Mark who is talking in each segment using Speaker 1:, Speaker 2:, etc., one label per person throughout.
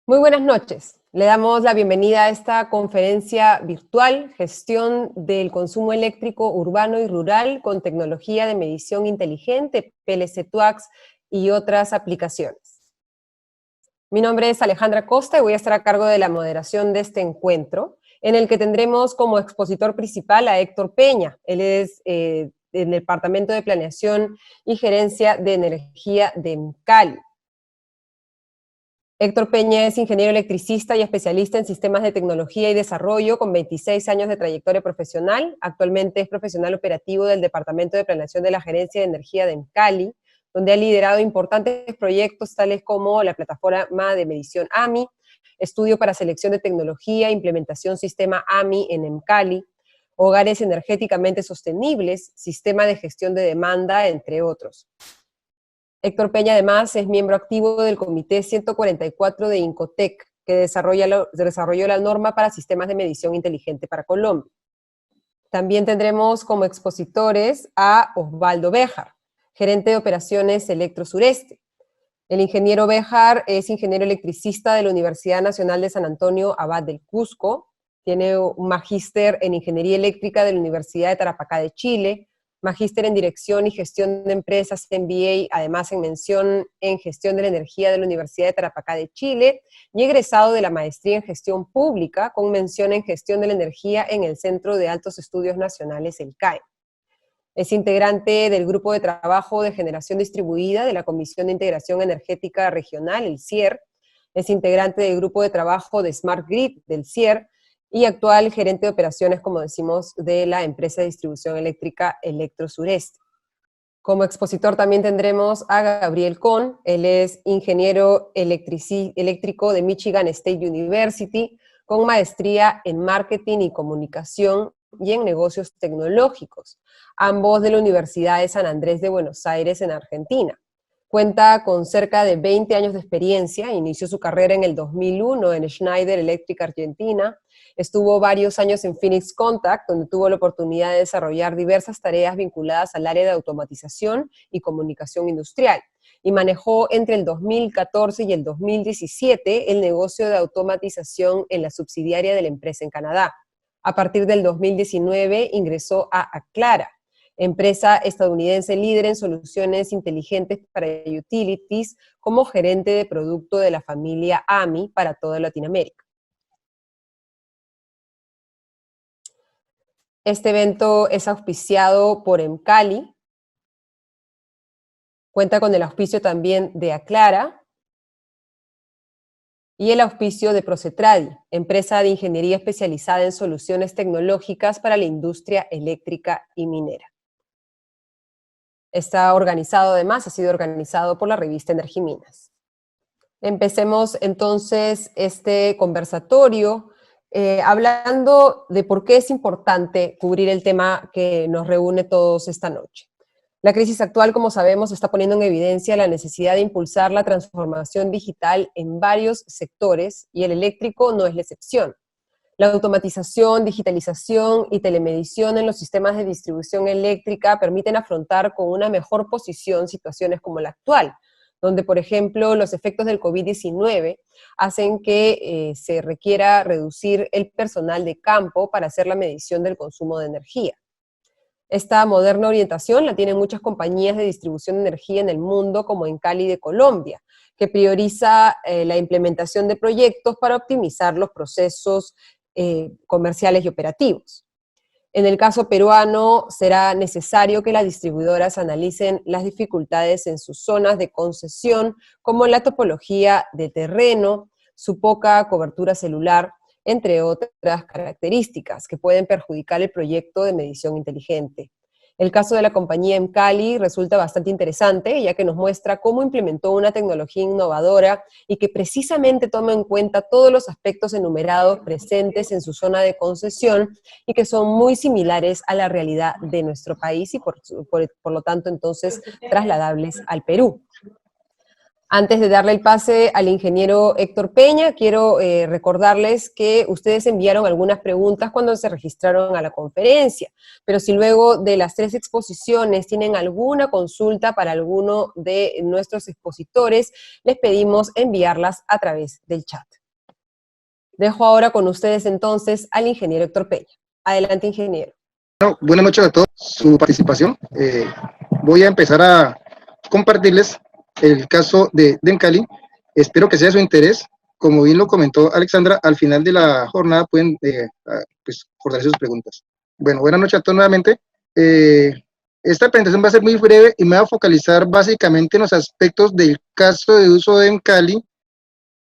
Speaker 1: Muy buenas noches. Le damos la bienvenida a esta conferencia virtual, Gestión del Consumo Eléctrico Urbano y Rural con Tecnología de Medición Inteligente, PLC-TWACS y otras aplicaciones. Mi nombre es Alejandra Costa y voy a estar a cargo de la moderación de este encuentro, en el que tendremos como expositor principal a Héctor Peña. Él es en el Departamento de Planeación y Gerencia de Energía de EMCALI. Héctor Peña es ingeniero electricista y especialista en sistemas de tecnología y desarrollo con 26 años de trayectoria profesional. Actualmente es profesional operativo del Departamento de Planeación de la Gerencia de Energía de EMCALI, donde ha liderado importantes proyectos tales como la plataforma de medición AMI, estudio para selección de tecnología, implementación sistema AMI en EMCALI, hogares energéticamente sostenibles, sistema de gestión de demanda, entre otros. Héctor Peña, además, es miembro activo del Comité 144 de Incotec, que desarrolló la norma para sistemas de medición inteligente para Colombia. También tendremos como expositores a Osvaldo Béjar, gerente de operaciones Electro Sureste. El ingeniero Béjar es ingeniero electricista de la Universidad Nacional de San Antonio Abad del Cusco, tiene un magíster en Ingeniería Eléctrica de la Universidad de Tarapacá de Chile, magíster en Dirección y Gestión de Empresas, MBA, además en Mención en Gestión de la Energía de la Universidad de Tarapacá de Chile, y egresado de la Maestría en Gestión Pública, con mención en Gestión de la Energía en el Centro de Altos Estudios Nacionales, el CAE. Es integrante del Grupo de Trabajo de Generación Distribuida de la Comisión de Integración Energética Regional, el CIER, es integrante del Grupo de Trabajo de Smart Grid, del CIER, y actual gerente de operaciones, como decimos, de la empresa de distribución eléctrica Electro Sureste. Como expositor también tendremos a Gabriel Kohn. Él es ingeniero eléctrico de Michigan State University, con maestría en marketing y comunicación y en negocios tecnológicos, ambos de la Universidad de San Andrés de Buenos Aires en Argentina. Cuenta con cerca de 20 años de experiencia, inició su carrera en el 2001 en Schneider Electric Argentina, estuvo varios años en Phoenix Contact, donde tuvo la oportunidad de desarrollar diversas tareas vinculadas al área de automatización y comunicación industrial, y manejó entre el 2014 y el 2017 el negocio de automatización en la subsidiaria de la empresa en Canadá. A partir del 2019 ingresó a Aclara, empresa estadounidense líder en soluciones inteligentes para utilities, como gerente de producto de la familia AMI para toda Latinoamérica. Este evento es auspiciado por EMCALI, cuenta con el auspicio también de Aclara y el auspicio de Procetradi, empresa de ingeniería especializada en soluciones tecnológicas para la industria eléctrica y minera. Está organizado, además, ha sido organizado por la revista Energiminas. Empecemos entonces este conversatorio hablando de por qué es importante cubrir el tema que nos reúne todos esta noche. La crisis actual, como sabemos, está poniendo en evidencia la necesidad de impulsar la transformación digital en varios sectores, y el eléctrico no es la excepción. La automatización, digitalización y telemedición en los sistemas de distribución eléctrica permiten afrontar con una mejor posición situaciones como la actual, donde, por ejemplo, los efectos del COVID-19 hacen que se requiera reducir el personal de campo para hacer la medición del consumo de energía. Esta moderna orientación la tienen muchas compañías de distribución de energía en el mundo, como EMCALI de Colombia, que prioriza la implementación de proyectos para optimizar los procesos comerciales y operativos. En el caso peruano, será necesario que las distribuidoras analicen las dificultades en sus zonas de concesión, como la topología de terreno, su poca cobertura celular, entre otras características que pueden perjudicar el proyecto de medición inteligente. El caso de la compañía EMCALI resulta bastante interesante, ya que nos muestra cómo implementó una tecnología innovadora y que precisamente toma en cuenta todos los aspectos enumerados presentes en su zona de concesión y que son muy similares a la realidad de nuestro país y por lo tanto entonces trasladables al Perú. Antes de darle el pase al ingeniero Héctor Peña, quiero recordarles que ustedes enviaron algunas preguntas cuando se registraron a la conferencia, pero si luego de las 3 exposiciones tienen alguna consulta para alguno de nuestros expositores, les pedimos enviarlas a través del chat. Dejo ahora con ustedes entonces al ingeniero Héctor Peña. Adelante, ingeniero.
Speaker 2: Bueno, buenas noches a todos, su participación. Voy a empezar a compartirles el caso de Demcali. Espero que sea de su interés. Como bien lo comentó Alexandra, al final de la jornada pueden pues, acordarse sus preguntas. Bueno, buenas noches a todos nuevamente. Esta presentación va a ser muy breve y me va a focalizar básicamente en los aspectos del caso de uso de Demcali.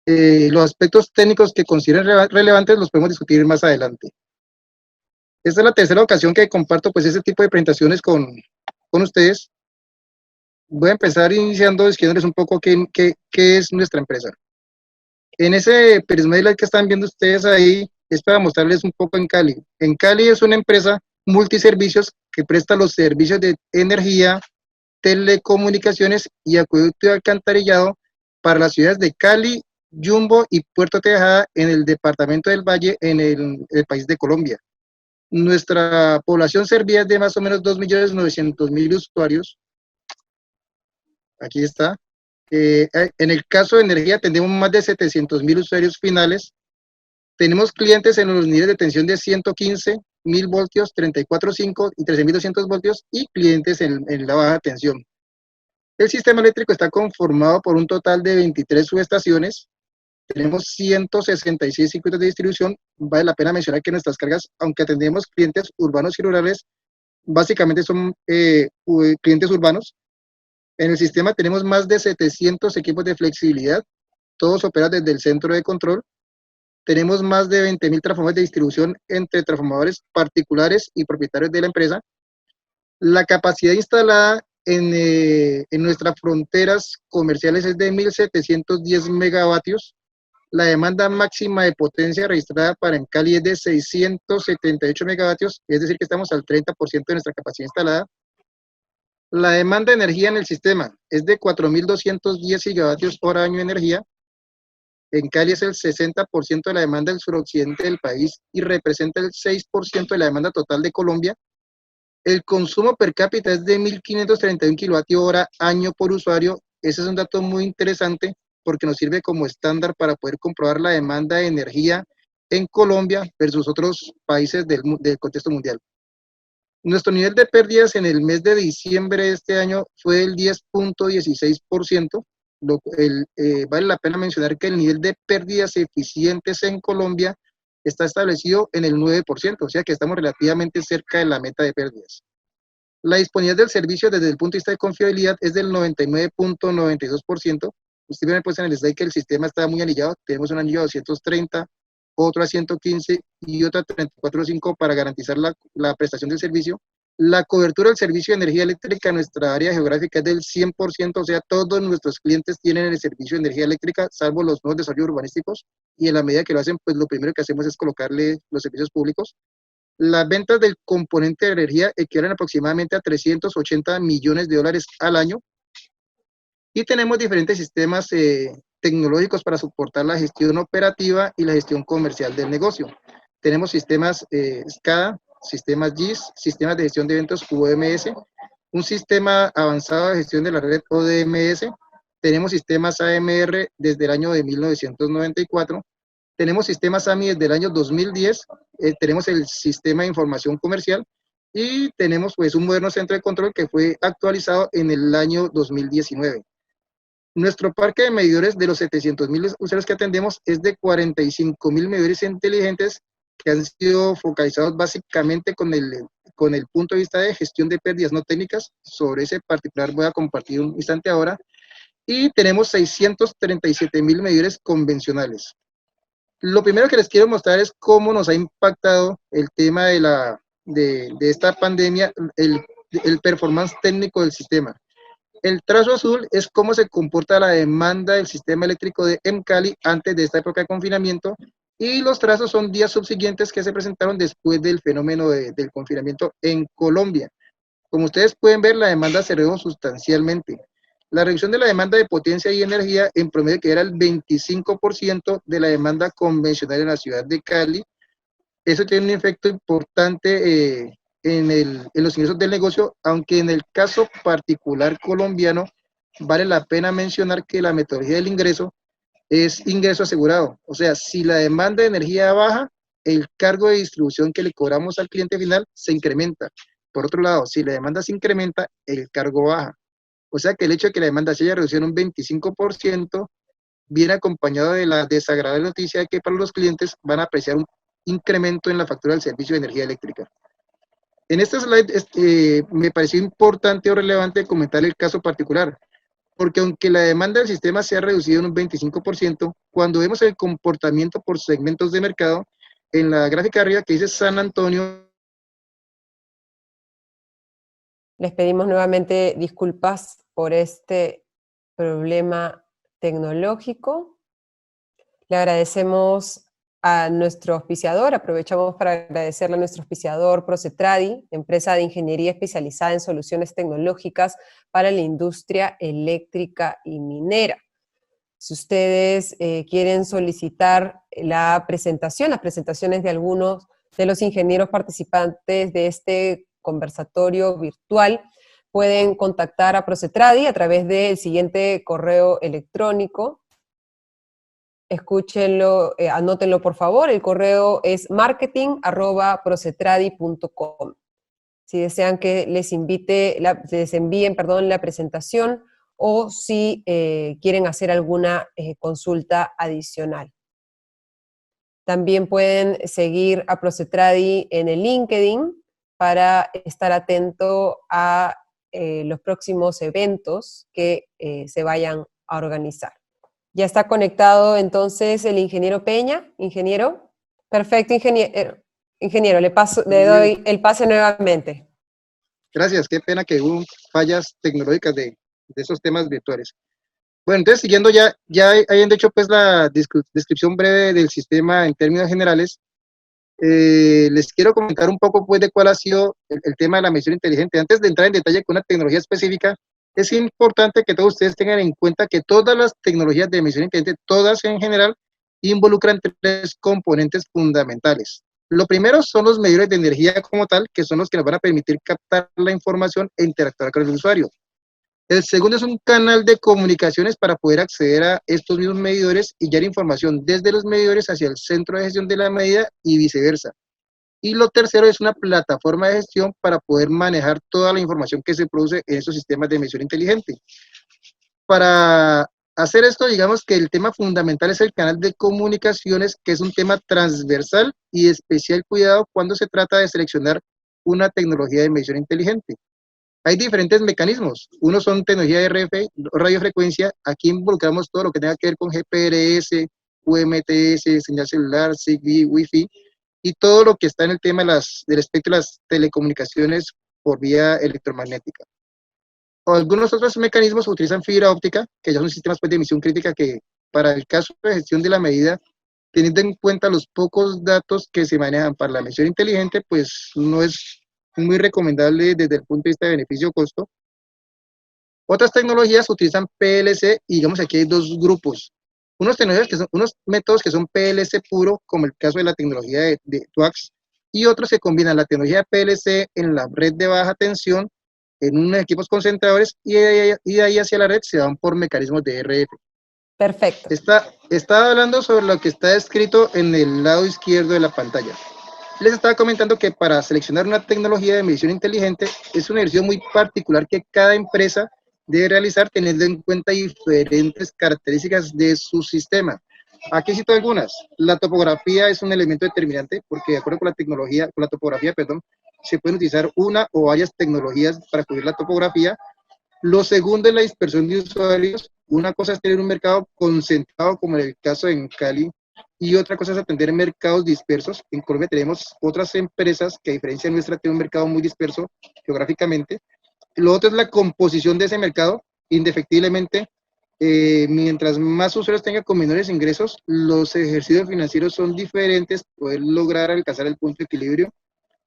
Speaker 2: Los aspectos técnicos que consideren relevantes los podemos discutir más adelante. Esta es la tercera ocasión que comparto pues ese tipo de presentaciones con ustedes. Voy a empezar iniciando diciéndoles un poco qué es nuestra empresa. En ese perismail que están viendo ustedes ahí es para mostrarles un poco en Cali. En Cali es una empresa multiservicios que presta los servicios de energía, telecomunicaciones y acueducto y alcantarillado para las ciudades de Cali, Yumbo y Puerto Tejada en el departamento del Valle en el país de Colombia. Nuestra población servía de más o menos 2.900.000 usuarios. Aquí está. En el caso de energía tenemos más de 700.000 usuarios finales. Tenemos clientes en los niveles de tensión de 115, 1.000 voltios, 34.5 y 13.200 voltios y clientes en la baja tensión. El sistema eléctrico está conformado por un total de 23 subestaciones. Tenemos 166 circuitos de distribución. Vale la pena mencionar que nuestras cargas, aunque atendemos clientes urbanos y rurales, básicamente son clientes urbanos. En el sistema tenemos más de 700 equipos de flexibilidad, todos operan desde el centro de control. Tenemos más de 20.000 transformadores de distribución entre transformadores particulares y propietarios de la empresa. La capacidad instalada en nuestras fronteras comerciales es de 1.710 megavatios. La demanda máxima de potencia registrada para en Cali es de 678 megavatios, es decir que estamos al 30% de nuestra capacidad instalada. La demanda de energía en el sistema es de 4.210 gigavatios por año de energía. En Cali es el 60% de la demanda del suroccidente del país y representa el 6% de la demanda total de Colombia. El consumo per cápita es de 1.531 kilovatios hora año por usuario. Ese es un dato muy interesante porque nos sirve como estándar para poder comprobar la demanda de energía en Colombia versus otros países del contexto mundial. Nuestro nivel de pérdidas en el mes de diciembre de este año fue el 10.16%. Vale la pena mencionar que el nivel de pérdidas eficientes en Colombia está establecido en el 9%, o sea que estamos relativamente cerca de la meta de pérdidas. La disponibilidad del servicio desde el punto de vista de confiabilidad es del 99.92%. Ustedes ven pues en el slide que el sistema está muy anillado. Tenemos un anillo a 230, otro a 115 y otro a 34.5 para garantizar la prestación del servicio. La cobertura del servicio de energía eléctrica en nuestra área geográfica es del 100%, o sea, todos nuestros clientes tienen el servicio de energía eléctrica, salvo los nuevos desarrollos urbanísticos, y en la medida que lo hacen, pues lo primero que hacemos es colocarle los servicios públicos. Las ventas del componente de energía equivalen aproximadamente a 380 millones de dólares al año, y tenemos diferentes sistemas tecnológicos para soportar la gestión operativa y la gestión comercial del negocio. Tenemos sistemas SCADA, sistemas GIS, sistemas de gestión de eventos QMS, un sistema avanzado de gestión de la red ODMS, tenemos sistemas AMR desde el año de 1994, tenemos sistemas AMI desde el año 2010, tenemos el sistema de información comercial y tenemos pues un moderno centro de control que fue actualizado en el año 2019. Nuestro parque de medidores de los 700.000 usuarios que atendemos es de 45.000 medidores inteligentes que han sido focalizados básicamente con el punto de vista de gestión de pérdidas no técnicas. Sobre ese particular voy a compartir un instante ahora. Y tenemos 637.000 medidores convencionales. Lo primero que les quiero mostrar es cómo nos ha impactado el tema de esta pandemia, el performance técnico del sistema. El trazo azul es cómo se comporta la demanda del sistema eléctrico de Cali antes de esta época de confinamiento, y los trazos son días subsiguientes que se presentaron después del fenómeno del confinamiento en Colombia. Como ustedes pueden ver, la demanda se redujo sustancialmente. La reducción de la demanda de potencia y energía en promedio que era el 25% de la demanda convencional en la ciudad de Cali. Eso tiene un efecto importante en los ingresos del negocio, aunque en el caso particular colombiano vale la pena mencionar que la metodología del ingreso es ingreso asegurado. O sea, si la demanda de energía baja, el cargo de distribución que le cobramos al cliente final se incrementa. Por otro lado, si la demanda se incrementa, el cargo baja. O sea que el hecho de que la demanda se haya reducido en un 25% viene acompañado de la desagradable noticia de que para los clientes van a apreciar un incremento en la factura del servicio de energía eléctrica. En este slide me pareció importante o relevante comentar el caso particular, porque aunque la demanda del sistema se ha reducido en un 25%, cuando vemos el comportamiento por segmentos de mercado, en la gráfica de arriba que dice San Antonio.
Speaker 1: Les pedimos nuevamente disculpas por este problema tecnológico. Le agradecemos a nuestro auspiciador, aprovechamos para agradecerle a nuestro auspiciador Procetradi, empresa de ingeniería especializada en soluciones tecnológicas para la industria eléctrica y minera. Si ustedes quieren solicitar las presentaciones de algunos de los ingenieros participantes de este conversatorio virtual, pueden contactar a Procetradi a través del siguiente correo electrónico. Escúchenlo, anótenlo por favor, el correo es marketing@procetradi.com. Si desean que les envíen la presentación o si quieren hacer alguna consulta adicional. También pueden seguir a Procetradi en el LinkedIn para estar atento a los próximos eventos que se vayan a organizar. Ya está conectado entonces el ingeniero Peña. Ingeniero. Perfecto, ingeniero. Ingeniero, le doy el pase nuevamente.
Speaker 2: Gracias, qué pena que hubo fallas tecnológicas de esos temas virtuales. Bueno, entonces siguiendo ya hayan hecho pues la descripción breve del sistema en términos generales, les quiero comentar un poco pues de cuál ha sido el tema de la medición inteligente. Antes de entrar en detalle con una tecnología específica, es importante que todos ustedes tengan en cuenta que todas las tecnologías de medición inteligente, todas en general, involucran tres componentes fundamentales. Lo primero son los medidores de energía como tal, que son los que nos van a permitir captar la información e interactuar con el usuario. El segundo es un canal de comunicaciones para poder acceder a estos mismos medidores y llevar información desde los medidores hacia el centro de gestión de la medida y viceversa. Y lo tercero es una plataforma de gestión para poder manejar toda la información que se produce en esos sistemas de medición inteligente. Para hacer esto, digamos que el tema fundamental es el canal de comunicaciones, que es un tema transversal y de especial cuidado cuando se trata de seleccionar una tecnología de medición inteligente. Hay diferentes mecanismos. Uno son tecnología de RF, radiofrecuencia. Aquí involucramos todo lo que tenga que ver con GPRS, UMTS, señal celular, Zigbee, Wi-Fi, y todo lo que está en el tema del espectro de las telecomunicaciones por vía electromagnética. Algunos otros mecanismos utilizan fibra óptica, que ya son sistemas pues, de emisión crítica que para el caso de gestión de la medida, teniendo en cuenta los pocos datos que se manejan para la medición inteligente, pues no es muy recomendable desde el punto de vista de beneficio-costo. Otras tecnologías utilizan PLC y digamos aquí hay dos grupos. Unos métodos que son PLC puro, como el caso de la tecnología de TWACS, y otros que combinan la tecnología de PLC en la red de baja tensión, en unos equipos concentradores, y de ahí hacia la red se van por mecanismos de RF.
Speaker 1: Perfecto.
Speaker 2: Está hablando sobre lo que está escrito en el lado izquierdo de la pantalla. Les estaba comentando que para seleccionar una tecnología de medición inteligente es un ejercicio muy particular que cada empresa debe realizar teniendo en cuenta diferentes características de su sistema. Aquí cito algunas. La topografía es un elemento determinante porque de acuerdo con la topografía, se pueden utilizar una o varias tecnologías para cubrir la topografía. Lo segundo es la dispersión de usuarios. Una cosa es tener un mercado concentrado, como en el caso en Cali, y otra cosa es atender mercados dispersos. En Colombia tenemos otras empresas que a diferencia nuestra tienen un mercado muy disperso geográficamente. Lo otro es la composición de ese mercado. Indefectiblemente, mientras más usuarios tengan con menores ingresos, los ejercicios financieros son diferentes, poder lograr alcanzar el punto de equilibrio.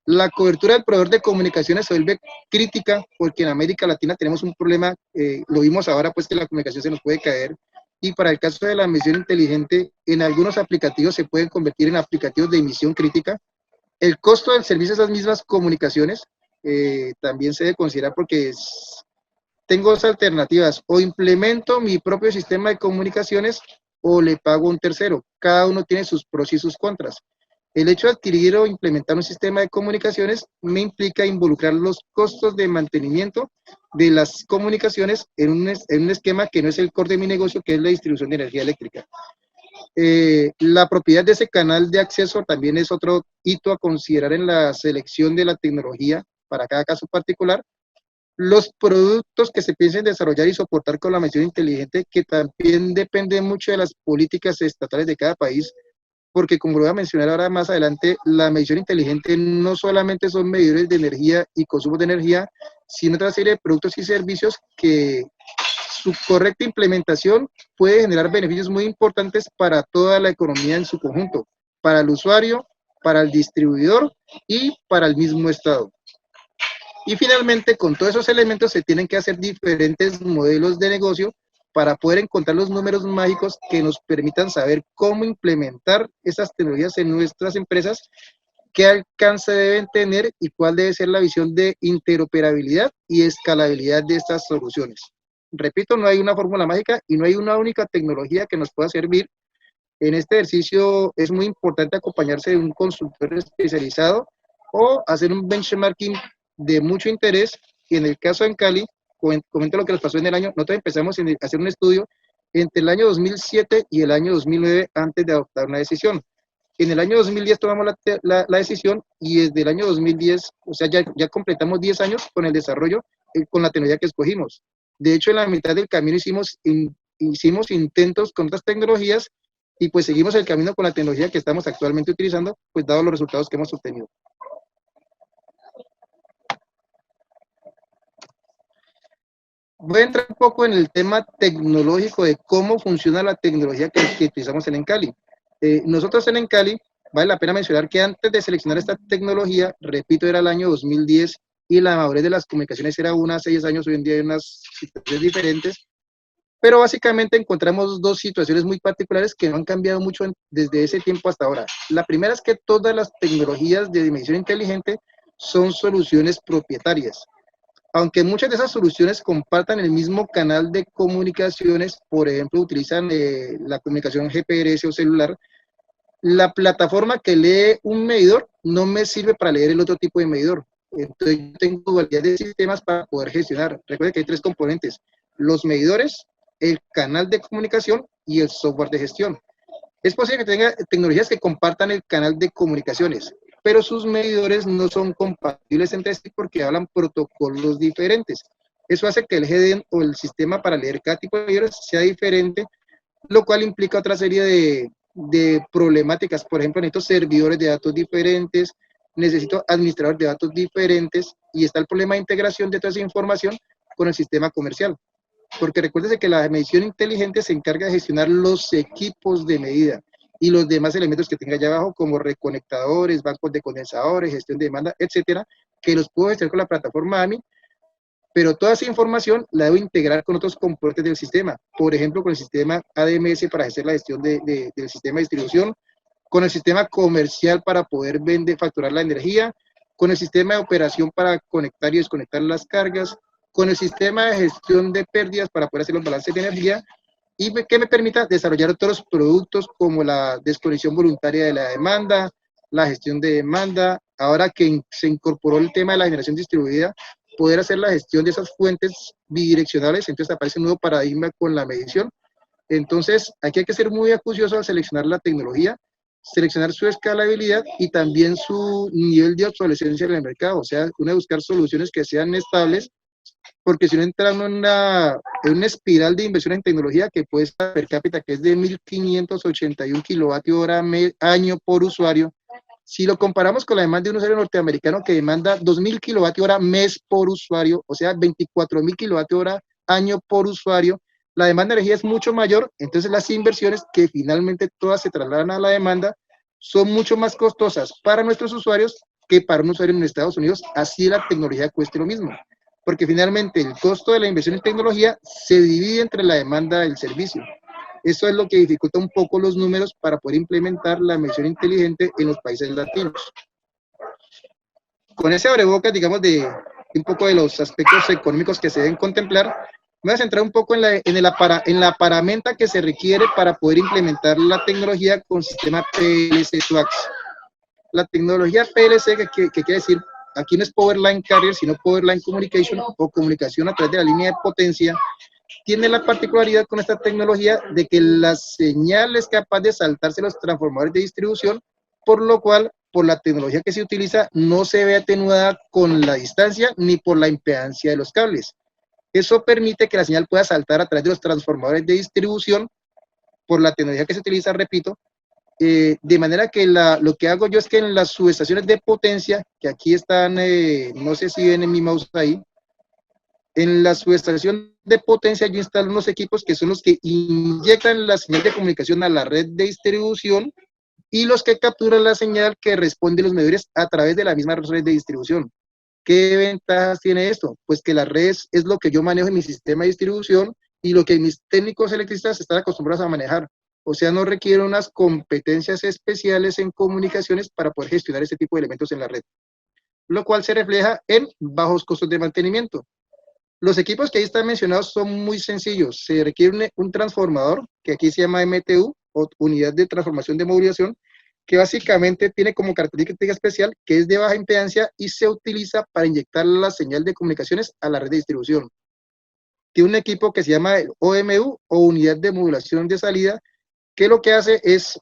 Speaker 2: La cobertura del proveedor de comunicaciones se vuelve crítica porque en América Latina tenemos un problema, lo vimos ahora pues que la comunicación se nos puede caer, y para el caso de la medición inteligente, en algunos aplicativos se pueden convertir en aplicativos de emisión crítica. El costo del servicio de esas mismas comunicaciones también se debe considerar porque tengo dos alternativas: o implemento mi propio sistema de comunicaciones o le pago a un tercero. Cada uno tiene sus pros y sus contras. El hecho de adquirir o implementar un sistema de comunicaciones me implica involucrar los costos de mantenimiento de las comunicaciones en un esquema que no es el core de mi negocio, que es la distribución de energía eléctrica. La propiedad de ese canal de acceso también es otro hito a considerar en la selección de la tecnología para cada caso particular. Los productos que se piensen desarrollar y soportar con la medición inteligente, que también depende mucho de las políticas estatales de cada país, porque como lo voy a mencionar ahora más adelante, la medición inteligente no solamente son medidores de energía y consumo de energía, sino otra serie de productos y servicios que su correcta implementación puede generar beneficios muy importantes para toda la economía en su conjunto, para el usuario, para el distribuidor y para el mismo Estado. Y finalmente, con todos esos elementos se tienen que hacer diferentes modelos de negocio para poder encontrar los números mágicos que nos permitan saber cómo implementar esas tecnologías en nuestras empresas, qué alcance deben tener y cuál debe ser la visión de interoperabilidad y escalabilidad de estas soluciones. Repito, no hay una fórmula mágica y no hay una única tecnología que nos pueda servir. En este ejercicio es muy importante acompañarse de un consultor especializado o hacer un benchmarking de mucho interés. Y en el caso de Cali, comento lo que nos pasó en el año, nosotros empezamos a hacer un estudio entre el año 2007 y el año 2009 antes de adoptar una decisión. En el año 2010 tomamos la decisión y desde el año 2010, o sea, ya completamos 10 años con el desarrollo, con la tecnología que escogimos. De hecho, en la mitad del camino hicimos intentos con otras tecnologías y pues seguimos el camino con la tecnología que estamos actualmente utilizando, pues dado los resultados que hemos obtenido. Voy a entrar un poco en el tema tecnológico de cómo funciona la tecnología que utilizamos en Encali. Nosotros en Encali, vale la pena mencionar que antes de seleccionar esta tecnología, repito, era el año 2010 y la madurez de las comunicaciones era unas 6 años, hoy en día hay unas situaciones diferentes, pero básicamente encontramos dos situaciones muy particulares que no han cambiado mucho desde ese tiempo hasta ahora. La primera es que todas las tecnologías de dimensión inteligente son soluciones propietarias. Aunque muchas de esas soluciones compartan el mismo canal de comunicaciones, por ejemplo, utilizan la comunicación GPRS o celular, la plataforma que lee un medidor no me sirve para leer el otro tipo de medidor. Entonces, yo tengo variedad de sistemas para poder gestionar. Recuerden que hay 3 componentes: los medidores, el canal de comunicación y el software de gestión. Es posible que tenga tecnologías que compartan el canal de comunicaciones, pero sus medidores no son compatibles entre sí porque hablan protocolos diferentes. Eso hace que el GDN o el sistema para leer cada tipo de medidores sea diferente, lo cual implica otra serie de problemáticas. Por ejemplo, necesito servidores de datos diferentes, necesito administradores de datos diferentes, y está el problema de integración de toda esa información con el sistema comercial. Porque recuérdese que la medición inteligente se encarga de gestionar los equipos de medida y los demás elementos que tenga allá abajo, como reconectadores, bancos de condensadores, gestión de demanda, etcétera, que los puedo gestionar con la plataforma AMI, pero toda esa información la debo integrar con otros componentes del sistema, por ejemplo, con el sistema ADMS para hacer la gestión del sistema de distribución, con el sistema comercial para poder facturar la energía, con el sistema de operación para conectar y desconectar las cargas, con el sistema de gestión de pérdidas para poder hacer los balances de energía, y que me permita desarrollar otros productos como la desconexión voluntaria de la demanda, la gestión de demanda. Ahora que se incorporó el tema de la generación distribuida, poder hacer la gestión de esas fuentes bidireccionales, entonces aparece un nuevo paradigma con la medición. Entonces, aquí hay que ser muy acucioso al seleccionar la tecnología, seleccionar su escalabilidad y también su nivel de obsolescencia en el mercado, o sea, uno de buscar soluciones que sean estables, porque si no entra en una espiral de inversión en tecnología que puede estar per cápita, que es de 1.581 kWh año por usuario. Si lo comparamos con la demanda de un usuario norteamericano que demanda 2.000 kWh mes por usuario, o sea, 24.000 kWh año por usuario, la demanda de energía es mucho mayor, entonces las inversiones que finalmente todas se trasladan a la demanda son mucho más costosas para nuestros usuarios que para un usuario en Estados Unidos, así la tecnología cueste lo mismo, porque finalmente el costo de la inversión en tecnología se divide entre la demanda del servicio. Eso es lo que dificulta un poco los números para poder implementar la medición inteligente en los países latinos. Con ese abrebocas, digamos, de un poco de los aspectos económicos que se deben contemplar, Me voy a centrar un poco en la paramenta que se requiere para poder implementar la tecnología con sistema PLC-TWAX. La tecnología PLC, que quiere decir, aquí no es Power Line Carrier, sino Power Line Communication o comunicación a través de la línea de potencia, tiene la particularidad con esta tecnología de que la señal es capaz de saltarse los transformadores de distribución, por lo cual, por la tecnología que se utiliza, no se ve atenuada con la distancia ni por la impedancia de los cables. Eso permite que la señal pueda saltar a través de los transformadores de distribución por la tecnología que se utiliza, repito, de manera que lo que hago yo es que en las subestaciones de potencia, que aquí están, no sé si ven en mi mouse ahí, en la subestación de potencia yo instalo unos equipos que son los que inyectan la señal de comunicación a la red de distribución y los que capturan la señal que responden los medidores a través de la misma red de distribución. ¿Qué ventajas tiene esto? Pues que la red es lo que yo manejo en mi sistema de distribución y lo que mis técnicos electricistas están acostumbrados a manejar. O sea, no requiere unas competencias especiales en comunicaciones para poder gestionar este tipo de elementos en la red, lo cual se refleja en bajos costos de mantenimiento. Los equipos que ahí están mencionados son muy sencillos. Se requiere un transformador, que aquí se llama MTU, o Unidad de Transformación de Movilización, que básicamente tiene como característica especial que es de baja impedancia y se utiliza para inyectar la señal de comunicaciones a la red de distribución. Tiene un equipo que se llama el OMU, o Unidad de Modulación de Salida, que lo que hace es,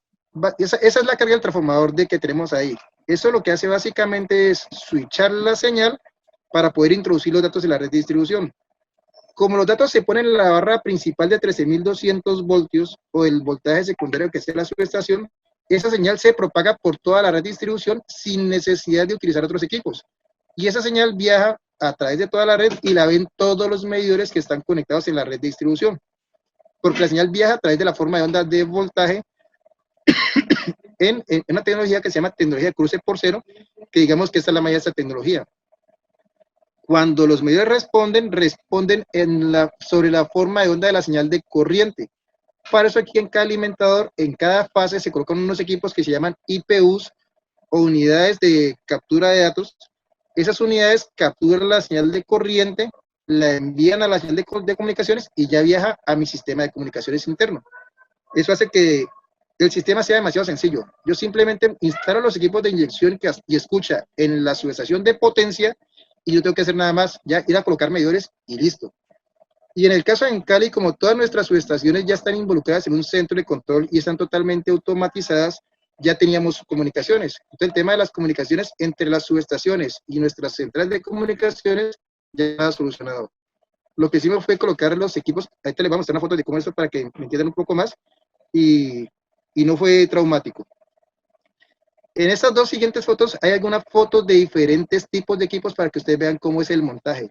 Speaker 2: esa es la carga del transformador que tenemos ahí. Eso lo que hace básicamente es switchar la señal para poder introducir los datos en la red de distribución. Como los datos se ponen en la barra principal de 13.200 voltios o el voltaje secundario que sea la subestación, esa señal se propaga por toda la red de distribución sin necesidad de utilizar otros equipos. Y esa señal viaja a través de toda la red y la ven todos los medidores que están conectados en la red de distribución. Porque la señal viaja a través de la forma de onda de voltaje en una tecnología que se llama tecnología de cruce por cero, que digamos que esta es la mayoría de esta tecnología. Cuando los medidores responden sobre la forma de onda de la señal de corriente. Para eso aquí en cada alimentador, en cada fase se colocan unos equipos que se llaman IPUs o unidades de captura de datos. Esas unidades capturan la señal de corriente, la envían a la señal de comunicaciones y ya viaja a mi sistema de comunicaciones interno. Eso hace que el sistema sea demasiado sencillo. Yo simplemente instalo los equipos de inyección y escucha en la subestación de potencia y yo tengo que hacer nada más, ya ir a colocar medidores y listo. Y en el caso de Cali, como todas nuestras subestaciones ya están involucradas en un centro de control y están totalmente automatizadas, ya teníamos comunicaciones. Entonces el tema de las comunicaciones entre las subestaciones y nuestras centrales de comunicaciones ya está solucionado. Lo que hicimos fue colocar los equipos, ahorita les vamos a mostrar una foto de cómo eso para que me entiendan un poco más, y no fue traumático. En estas dos siguientes fotos hay algunas fotos de diferentes tipos de equipos para que ustedes vean cómo es el montaje.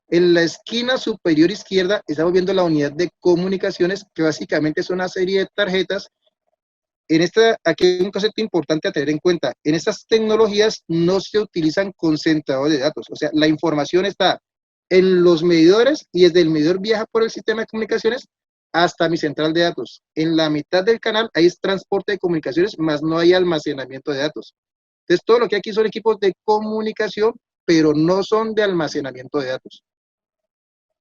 Speaker 2: En la esquina superior izquierda estamos viendo la unidad de comunicaciones, que básicamente es una serie de tarjetas. Aquí hay un concepto importante a tener en cuenta. En estas tecnologías no se utilizan concentradores de datos, o sea, la información está en los medidores y desde el medidor viaja por el sistema de comunicaciones hasta mi central de datos. En la mitad del canal hay transporte de comunicaciones, más no hay almacenamiento de datos. Entonces, todo lo que hay aquí son equipos de comunicación, pero no son de almacenamiento de datos.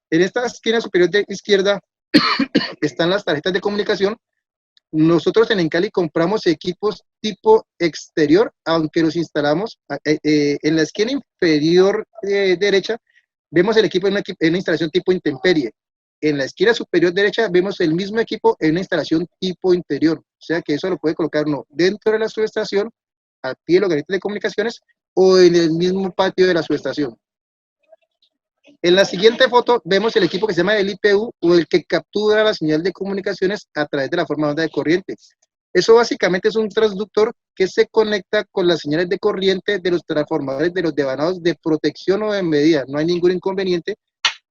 Speaker 2: En esta esquina superior de izquierda están las tarjetas de comunicación. Nosotros en Encali compramos equipos tipo exterior, aunque los instalamos en la esquina inferior derecha, vemos el equipo en una instalación tipo intemperie. En la esquina superior derecha vemos el mismo equipo en una instalación tipo interior. O sea que eso lo puede colocar uno dentro de la subestación, al pie de los gabinetes de comunicaciones o en el mismo patio de la subestación. En la siguiente foto vemos el equipo que se llama el IPU o el que captura la señal de comunicaciones a través de la forma de onda de corriente. Eso básicamente es un transductor que se conecta con las señales de corriente de los transformadores de los devanados de protección o de medida. No hay ningún inconveniente.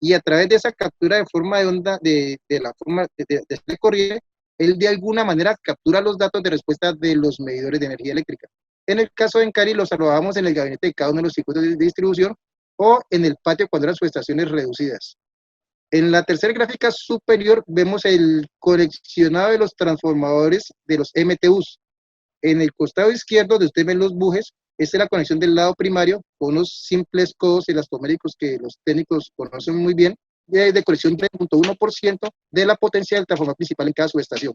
Speaker 2: Y a través de esa captura de forma de onda de la forma de corriente, él de alguna manera captura los datos de respuesta de los medidores de energía eléctrica. En el caso de Encari los alojamos en el gabinete de cada uno de los circuitos de distribución o en el patio cuando eran subestaciones reducidas. En la tercera gráfica superior vemos el coleccionado de los transformadores de los MTUs. En el costado izquierdo, donde ustedes ven los bujes, esta es la conexión del lado primario con unos simples codos elastoméricos que los técnicos conocen muy bien. de colección de 0.1% de la potencia del transformador principal en cada subestación.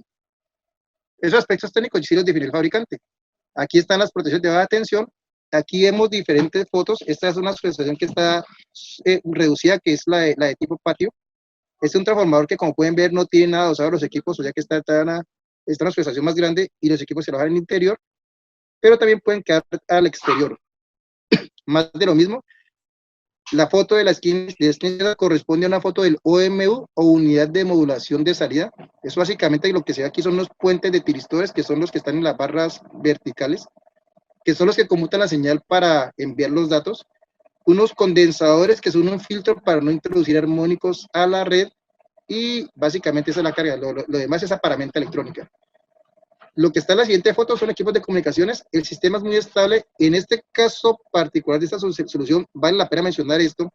Speaker 2: Esos aspectos técnicos sí los define el fabricante. Aquí están las protecciones de baja tensión. Aquí vemos diferentes fotos. Esta es una subestación que está reducida, que es la de tipo patio. Este es un transformador que, como pueden ver, no tiene nada adosado a los equipos, o sea que está una subestación más grande y los equipos se alojan en el interior, pero también pueden quedar al exterior. Más de lo mismo. La foto de la esquina corresponde a una foto del OMU o unidad de modulación de salida. Eso básicamente lo que se ve aquí son los puentes de tiristores, que son los que están en las barras verticales, que son los que conmutan la señal para enviar los datos. Unos condensadores, que son un filtro para no introducir armónicos a la red, y básicamente esa es la carga. Lo demás es aparamenta electrónica. Lo que está en la siguiente foto son equipos de comunicaciones. El sistema es muy estable. En este caso particular de esta solución, vale la pena mencionar esto.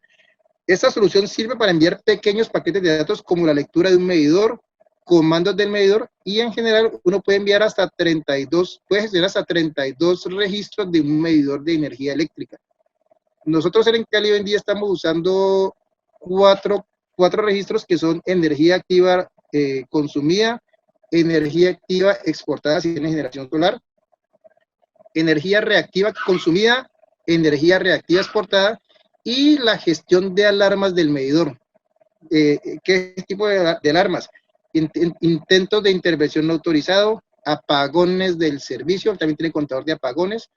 Speaker 2: Esta solución sirve para enviar pequeños paquetes de datos como la lectura de un medidor, comandos del medidor, y en general uno puede enviar hasta 32, puede gestionar hasta 32 registros de un medidor de energía eléctrica. Nosotros en Cali hoy en día estamos usando cuatro registros que son energía activa consumida, energía activa exportada si tiene generación solar, energía reactiva consumida, energía reactiva exportada, y la gestión de alarmas del medidor. ¿Qué tipo de alarmas? Intentos de intervención no autorizado, apagones del servicio, también tiene contador de apagones,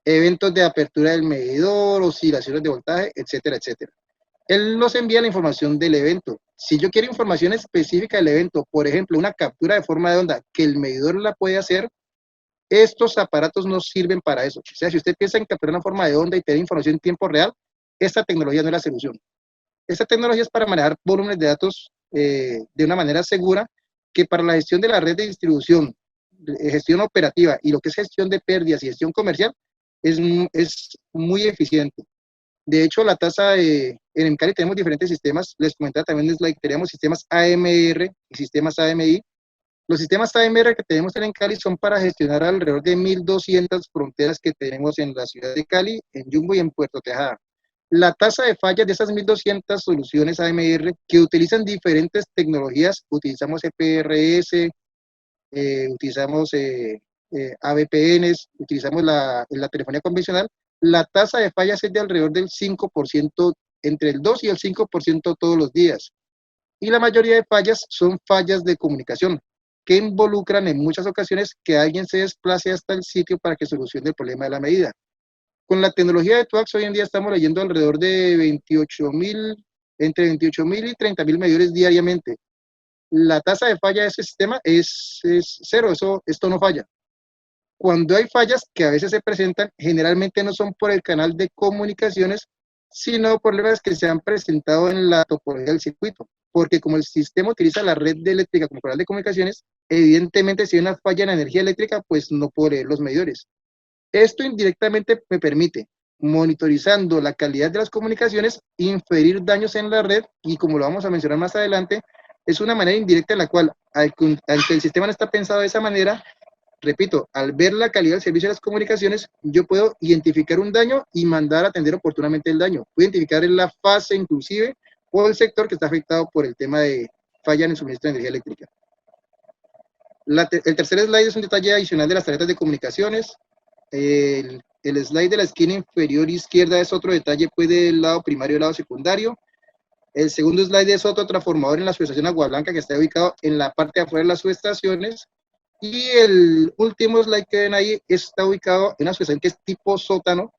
Speaker 2: eventos de apertura del medidor, oscilaciones de voltaje, etcétera, etcétera. Él nos envía la información del evento. Si yo quiero información específica del evento, por ejemplo, una captura de forma de onda, que el medidor la puede hacer, estos aparatos no sirven para eso. O sea, si usted piensa en capturar una forma de onda y tener información en tiempo real, esta tecnología no es la solución. Esta tecnología es para manejar volúmenes de datos de una manera segura, que para la gestión de la red de distribución, gestión operativa y lo que es gestión de pérdidas y gestión comercial, es muy eficiente. De hecho, la tasa en Cali tenemos diferentes sistemas. Les comentaba también en slide, tenemos sistemas AMR y sistemas AMI. Los sistemas AMR que tenemos en Cali son para gestionar alrededor de 1.200 fronteras que tenemos en la ciudad de Cali, en Yumbo y en Puerto Tejada. La tasa de fallas de esas 1.200 soluciones AMR, que utilizan diferentes tecnologías, utilizamos EPRS, utilizamos AVPNs, utilizamos la telefonía convencional, la tasa de fallas es de alrededor del 5%, entre el 2 y el 5% todos los días. Y la mayoría de fallas son fallas de comunicación, que involucran en muchas ocasiones que alguien se desplace hasta el sitio para que solucione el problema de la medida. Con la tecnología de TWACS hoy en día estamos leyendo alrededor de entre 28.000 y 30.000 medidores diariamente. La tasa de falla de ese sistema es cero, esto no falla. Cuando hay fallas que a veces se presentan, generalmente no son por el canal de comunicaciones, sino problemas que se han presentado en la topología del circuito. Porque como el sistema utiliza la red eléctrica como canal de comunicaciones, evidentemente si hay una falla en la energía eléctrica, pues no puedo leer los medidores. Esto indirectamente me permite, monitorizando la calidad de las comunicaciones, inferir daños en la red, y como lo vamos a mencionar más adelante, es una manera indirecta en la cual, al que el sistema no está pensado de esa manera, repito, al ver la calidad del servicio de las comunicaciones, yo puedo identificar un daño y mandar a atender oportunamente el daño. Puedo identificar en la fase inclusive o el sector que está afectado por el tema de falla en el suministro de energía eléctrica. El tercer slide es un detalle adicional de las tarjetas de comunicaciones. El slide de la esquina inferior izquierda es otro detalle pues del lado primario y del lado secundario. El segundo slide es otro transformador en la subestación Agua Blanca que está ubicado en la parte de afuera de las subestaciones. Y el último slide que ven ahí está ubicado en una subestación que es tipo sótano,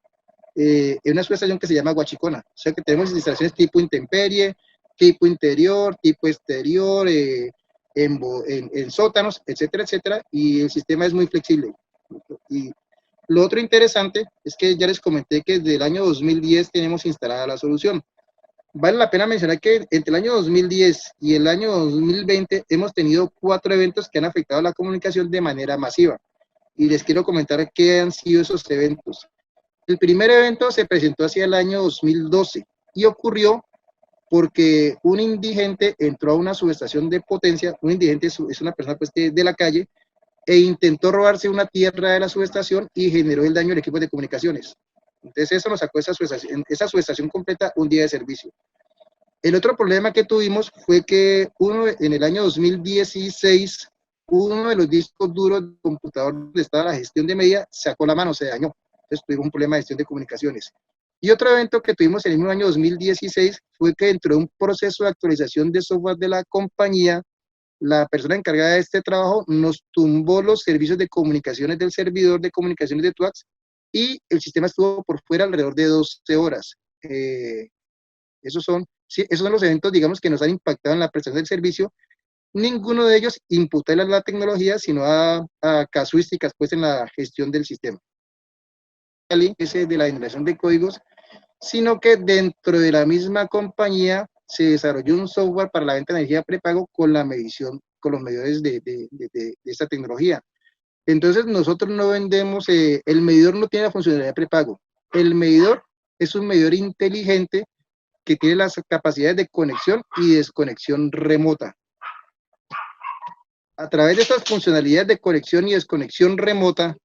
Speaker 2: en una subestación que se llama Guachicona. O sea que tenemos instalaciones tipo intemperie, tipo interior, tipo exterior, en sótanos, etcétera, etcétera. Y el sistema es muy flexible. Y lo otro interesante es que ya les comenté que desde el año 2010 tenemos instalada la solución. Vale la pena mencionar que entre el año 2010 y el año 2020 hemos tenido 4 eventos que han afectado la comunicación de manera masiva. Y les quiero comentar qué han sido esos eventos. El primer evento se presentó hacia el año 2012 y ocurrió porque un indigente entró a una subestación de potencia. Un indigente es una persona pues, de la calle, e intentó robarse una tierra de la subestación y generó el daño al equipo de comunicaciones. Entonces eso nos sacó esa subestación completa un día de servicio. El otro problema que tuvimos fue que en el año 2016, uno de los discos duros del computador donde estaba la gestión de medida sacó la mano, se dañó. Entonces tuvimos un problema de gestión de comunicaciones. Y otro evento que tuvimos en el mismo año 2016 fue que dentro de un proceso de actualización de software de la compañía, la persona encargada de este trabajo nos tumbó los servicios de comunicaciones del servidor de comunicaciones de Twax y el sistema estuvo por fuera alrededor de 12 horas. Esos son los eventos, digamos, que nos han impactado en la prestación del servicio. Ninguno de ellos imputa a la tecnología, sino a casuísticas pues, en la gestión del sistema. Ese de la generación de códigos, sino que dentro de la misma compañía se desarrolló un software para la venta de energía prepago con la medición, con los medidores de esta tecnología. Entonces nosotros no vendemos, el medidor no tiene la funcionalidad de prepago. El medidor es un medidor inteligente que tiene las capacidades de conexión y desconexión remota. A través de estas funcionalidades de conexión y desconexión remota,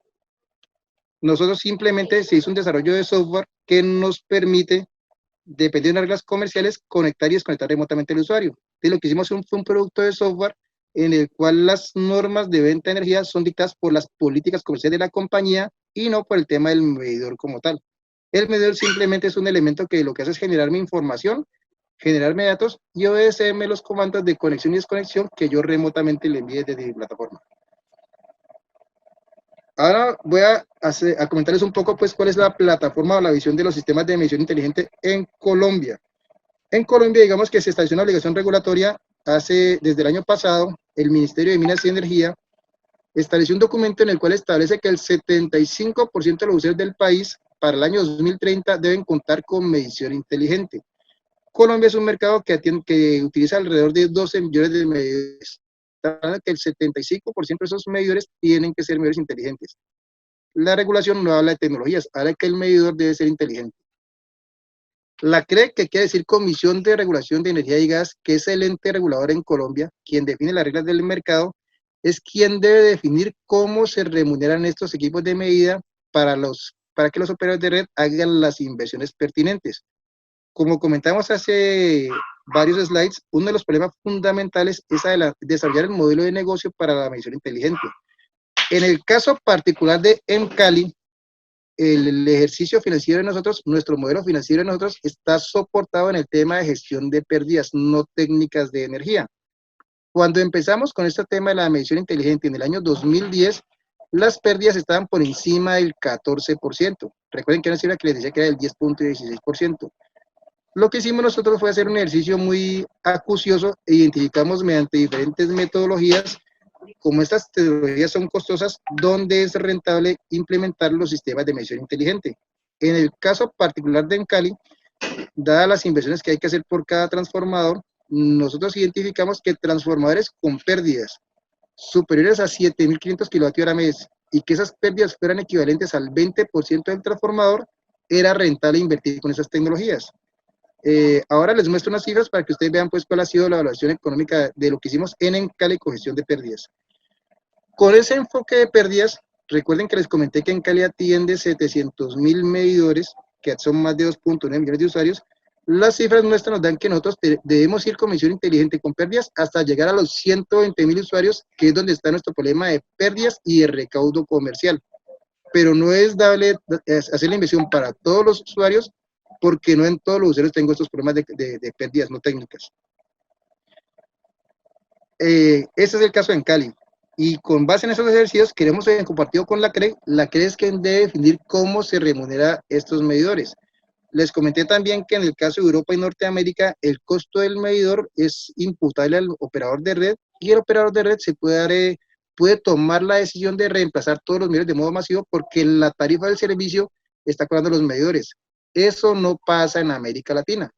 Speaker 2: nosotros simplemente se hizo un desarrollo de software que nos permite, dependiendo de las reglas comerciales, conectar y desconectar remotamente al usuario. Entonces, lo que hicimos fue un producto de software en el cual las normas de venta de energía son dictadas por las políticas comerciales de la compañía y no por el tema del medidor como tal. El medidor simplemente es un elemento que lo que hace es generarme información, generarme datos y obedecerme los comandos de conexión y desconexión que yo remotamente le envíe desde mi plataforma. Ahora voy a comentarles un poco pues cuál es la plataforma o la visión de los sistemas de medición inteligente en Colombia. En Colombia, digamos que se estableció una obligación regulatoria desde el año pasado. El Ministerio de Minas y Energía estableció un documento en el cual establece que el 75% de los usuarios del país para el año 2030 deben contar con medición inteligente. Colombia es un mercado que utiliza alrededor de 12 millones de medidores. Está hablando que el 75% de esos medidores tienen que ser medidores inteligentes. La regulación no habla de tecnologías, habla de que el medidor debe ser inteligente. La CRE, que quiere decir Comisión de Regulación de Energía y Gas, que es el ente regulador en Colombia, quien define las reglas del mercado, es quien debe definir cómo se remuneran estos equipos de medida para que los operadores de red hagan las inversiones pertinentes. Como comentamos hace varios slides, uno de los problemas fundamentales es desarrollar el modelo de negocio para la medición inteligente. En el caso particular de Encali, el ejercicio financiero de nosotros, nuestro modelo financiero de nosotros está soportado en el tema de gestión de pérdidas no técnicas de energía. Cuando empezamos con este tema de la medición inteligente en el año 2010, las pérdidas estaban por encima del 14%. Recuerden que era una cifra que les decía que era del 10.16%. Lo que hicimos nosotros fue hacer un ejercicio muy acucioso e identificamos mediante diferentes metodologías, como estas tecnologías son costosas, dónde es rentable implementar los sistemas de medición inteligente. En el caso particular de Encali, dadas las inversiones que hay que hacer por cada transformador, nosotros identificamos que transformadores con pérdidas superiores a 7.500 kWh mes y que esas pérdidas fueran equivalentes al 20% del transformador, era rentable invertir con esas tecnologías. Ahora les muestro unas cifras para que ustedes vean pues cuál ha sido la evaluación económica de lo que hicimos en Encali con gestión de pérdidas. Con ese enfoque de pérdidas, recuerden que les comenté que Encali atiende 700.000 medidores, que son más de 2.9 millones de usuarios. Las cifras nuestras nos dan que nosotros debemos ir con medición inteligente con pérdidas hasta llegar a los 120.000 usuarios, que es donde está nuestro problema de pérdidas y de recaudo comercial. Pero no es hacer la inversión para todos los usuarios, porque no en todos los usuarios tengo estos problemas de pérdidas no técnicas. Ese es el caso en Cali. Y con base en esos ejercicios, queremos en compartido con la CRE es quien debe definir cómo se remunera estos medidores. Les comenté también que en el caso de Europa y Norteamérica, el costo del medidor es imputable al operador de red y el operador de red puede tomar la decisión de reemplazar todos los medidores de modo masivo porque la tarifa del servicio está cobrando los medidores. Eso no pasa en América Latina.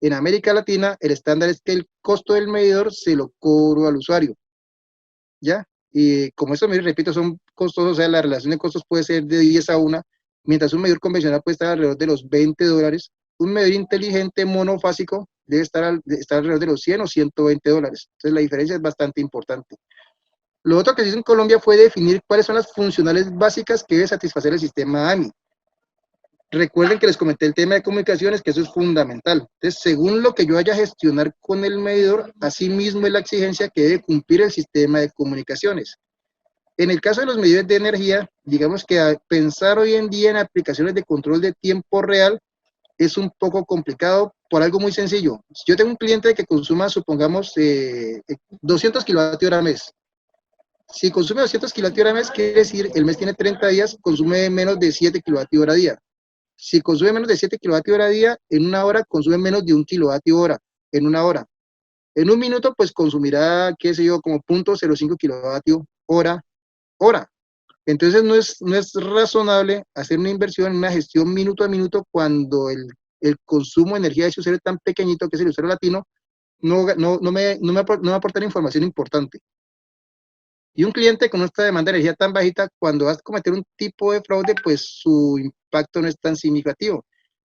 Speaker 2: En América Latina, el estándar es que el costo del medidor se lo cobro al usuario. ¿Ya? Y como estos medidores, repito, son costosos, o sea, la relación de costos puede ser de 10 a 1, mientras un medidor convencional puede estar alrededor de los $20. Un medidor inteligente monofásico debe estar alrededor de los 100 o $120. Entonces, la diferencia es bastante importante. Lo otro que se hizo en Colombia fue definir cuáles son las funcionalidades básicas que debe satisfacer el sistema AMI. Recuerden que les comenté el tema de comunicaciones, que eso es fundamental. Entonces, según lo que yo vaya a gestionar con el medidor, así mismo es la exigencia que debe cumplir el sistema de comunicaciones. En el caso de los medidores de energía, digamos que pensar hoy en día en aplicaciones de control de tiempo real es un poco complicado por algo muy sencillo. Si yo tengo un cliente que consuma, supongamos, 200 kilovatios hora mes. Si consume 200 kilovatios hora mes, quiere decir, el mes tiene 30 días, consume menos de 7 kilovatios hora día. Si consume menos de 7 kilovatios hora día, en una hora consume menos de 1 kilovatio hora, en una hora. En un minuto, pues consumirá, qué sé yo, como 0.05 kilovatio hora. Entonces no es razonable hacer una inversión en una gestión minuto a minuto cuando el consumo de energía de ese usuario tan pequeñito, que es el usuario latino, no me va a aportar información importante. Y un cliente con esta demanda de energía tan bajita, cuando vas a cometer un tipo de fraude, pues su impacto no es tan significativo.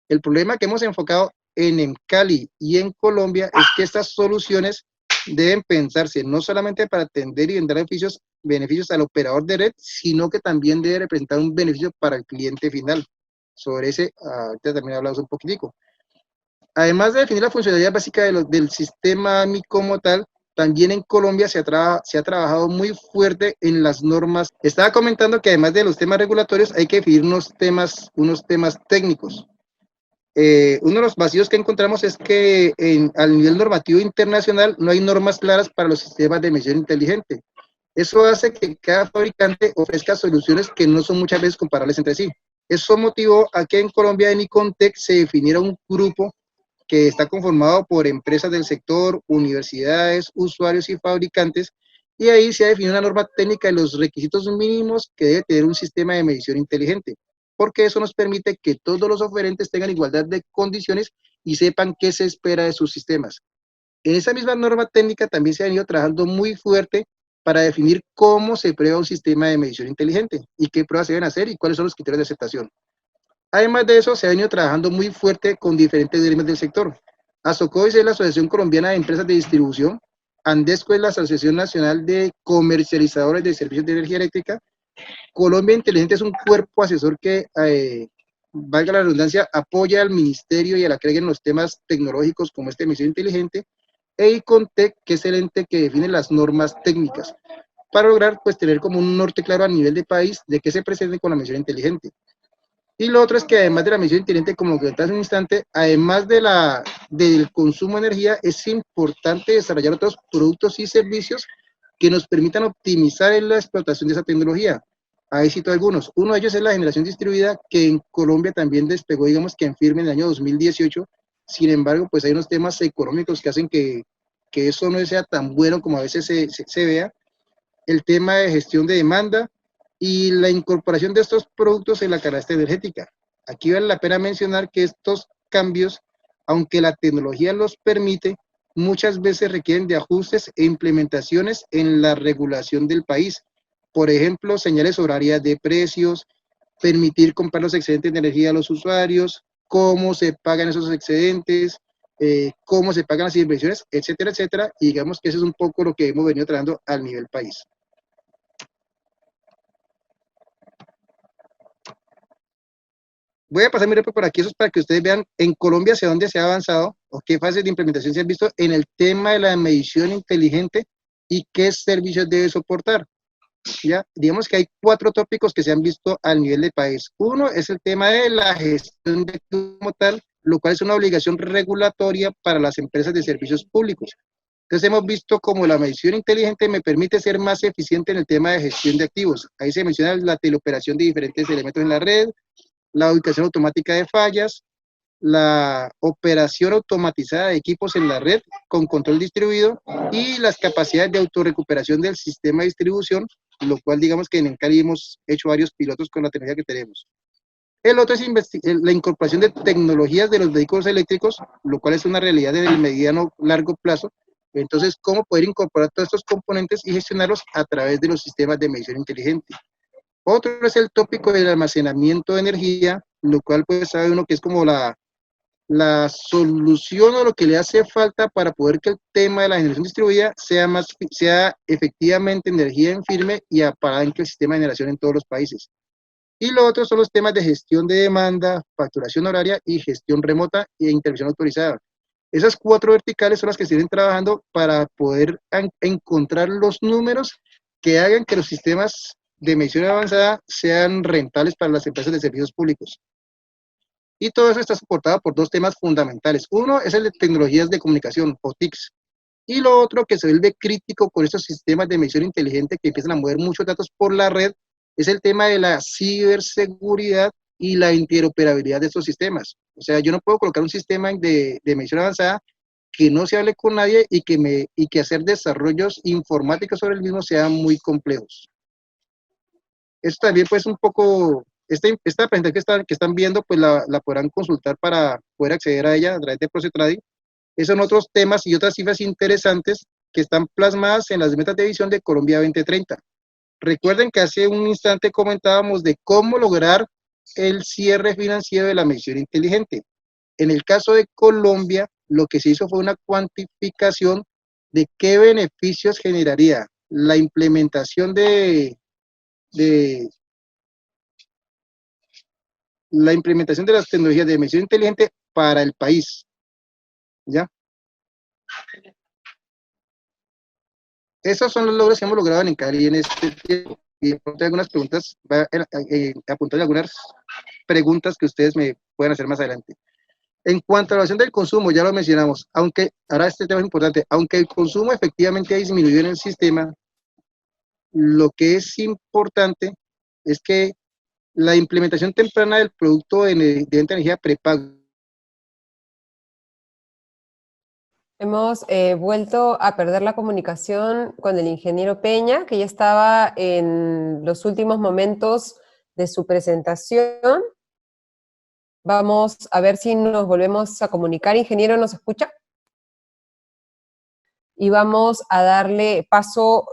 Speaker 2: El problema que hemos enfocado en Cali y en Colombia es que estas soluciones deben pensarse no solamente para atender y vender beneficios al operador de red, sino que también debe representar un beneficio para el cliente final. Sobre ese, ahorita también hablamos un poquitico. Además de definir la funcionalidad básica del sistema AMI como tal, también en Colombia se ha trabajado muy fuerte en las normas. Estaba comentando que además de los temas regulatorios hay que definir unos temas técnicos. Uno de los vacíos que encontramos es que al nivel normativo internacional no hay normas claras para los sistemas de medición inteligente. Eso hace que cada fabricante ofrezca soluciones que no son muchas veces comparables entre sí. Eso motivó a que en Colombia en Icontec se definiera un grupo que está conformado por empresas del sector, universidades, usuarios y fabricantes, y ahí se ha definido una norma técnica de los requisitos mínimos que debe tener un sistema de medición inteligente, porque eso nos permite que todos los oferentes tengan igualdad de condiciones y sepan qué se espera de sus sistemas. En esa misma norma técnica también se ha venido trabajando muy fuerte para definir cómo se prueba un sistema de medición inteligente y qué pruebas se deben hacer y cuáles son los criterios de aceptación. Además de eso, se ha venido trabajando muy fuerte con diferentes gremios del sector. ASOCOIS es la Asociación Colombiana de Empresas de Distribución, ANDESCO es la Asociación Nacional de Comercializadores de Servicios de Energía Eléctrica, Colombia Inteligente es un cuerpo asesor que, valga la redundancia, apoya al ministerio y a la CREG en los temas tecnológicos como esta emisión inteligente, e ICONTEC, que es el ente que define las normas técnicas, para lograr pues tener como un norte claro a nivel de país de qué se presente con la emisión inteligente. Y lo otro es que además de la medición inteligente, como lo que hace un instante, además del consumo de energía, es importante desarrollar otros productos y servicios que nos permitan optimizar la explotación de esa tecnología. Ahí cito algunos. Uno de ellos es la generación distribuida, que en Colombia también despegó, digamos que en firme en el año 2018. Sin embargo, pues hay unos temas económicos que hacen que eso no sea tan bueno como a veces se vea. El tema de gestión de demanda y la incorporación de estos productos en la canasta energética. Aquí vale la pena mencionar que estos cambios, aunque la tecnología los permite, muchas veces requieren de ajustes e implementaciones en la regulación del país. Por ejemplo, señales horarias de precios, permitir comprar los excedentes de energía a los usuarios, cómo se pagan esos excedentes, cómo se pagan las inversiones, etcétera, etcétera. Y digamos que eso es un poco lo que hemos venido trabajando al nivel país. Voy a pasar mi repo por aquí, eso es para que ustedes vean en Colombia hacia dónde se ha avanzado o qué fases de implementación se han visto en el tema de la medición inteligente y qué servicios debe soportar. ¿Ya? Digamos que hay 4 tópicos que se han visto al nivel de país. Uno es el tema de la gestión de como tal, lo cual es una obligación regulatoria para las empresas de servicios públicos. Entonces hemos visto cómo la medición inteligente me permite ser más eficiente en el tema de gestión de activos. Ahí se menciona la teleoperación de diferentes elementos en la red, la ubicación automática de fallas, la operación automatizada de equipos en la red con control distribuido y las capacidades de autorrecuperación del sistema de distribución, lo cual digamos que en Cali hemos hecho varios pilotos con la tecnología que tenemos. El otro es la incorporación de tecnologías de los vehículos eléctricos, lo cual es una realidad en el mediano largo plazo. Entonces, cómo poder incorporar todos estos componentes y gestionarlos a través de los sistemas de medición inteligente. Otro es el tópico del almacenamiento de energía, lo cual pues sabe uno que es como la solución o lo que le hace falta para poder que el tema de la generación distribuida sea efectivamente energía en firme y apalanque el sistema de generación en todos los países. Y lo otro son los temas de gestión de demanda, facturación horaria y gestión remota e intervención autorizada. Esas 4 verticales son las que se vienen trabajando para poder encontrar los números que hagan que los sistemas de medición avanzada sean rentables para las empresas de servicios públicos. Y todo eso está soportado por 2 temas fundamentales. Uno es el de tecnologías de comunicación, o TICs. Y lo otro que se vuelve crítico con estos sistemas de medición inteligente que empiezan a mover muchos datos por la red, es el tema de la ciberseguridad y la interoperabilidad de estos sistemas. O sea, yo no puedo colocar un sistema de medición avanzada que no se hable con nadie y que hacer desarrollos informáticos sobre el mismo sean muy complejos. Esto también pues un poco, esta presentación que están viendo pues la podrán consultar para poder acceder a ella a través de Procetradi. Esos son otros temas y otras cifras interesantes que están plasmadas en las metas de visión de Colombia 2030. Recuerden que hace un instante comentábamos de cómo lograr el cierre financiero de la medición inteligente. En el caso de Colombia, lo que se hizo fue una cuantificación de qué beneficios generaría la implementación de las tecnologías de medición inteligente para el país. ¿Ya? Esos son los logros que hemos logrado en Cali en este tiempo. Y de algunas preguntas, va a apuntar algunas preguntas que ustedes me pueden hacer más adelante. En cuanto a la evaluación del consumo, ya lo mencionamos, aunque, ahora este tema es importante, aunque el consumo efectivamente ha disminuido en el sistema, lo que es importante es que la implementación temprana del producto de energía prepago.
Speaker 1: Hemos vuelto a perder la comunicación con el ingeniero Peña, que ya estaba en los últimos momentos de su presentación. Vamos a ver si nos volvemos a comunicar. Ingeniero, ¿nos escucha? Y vamos a darle paso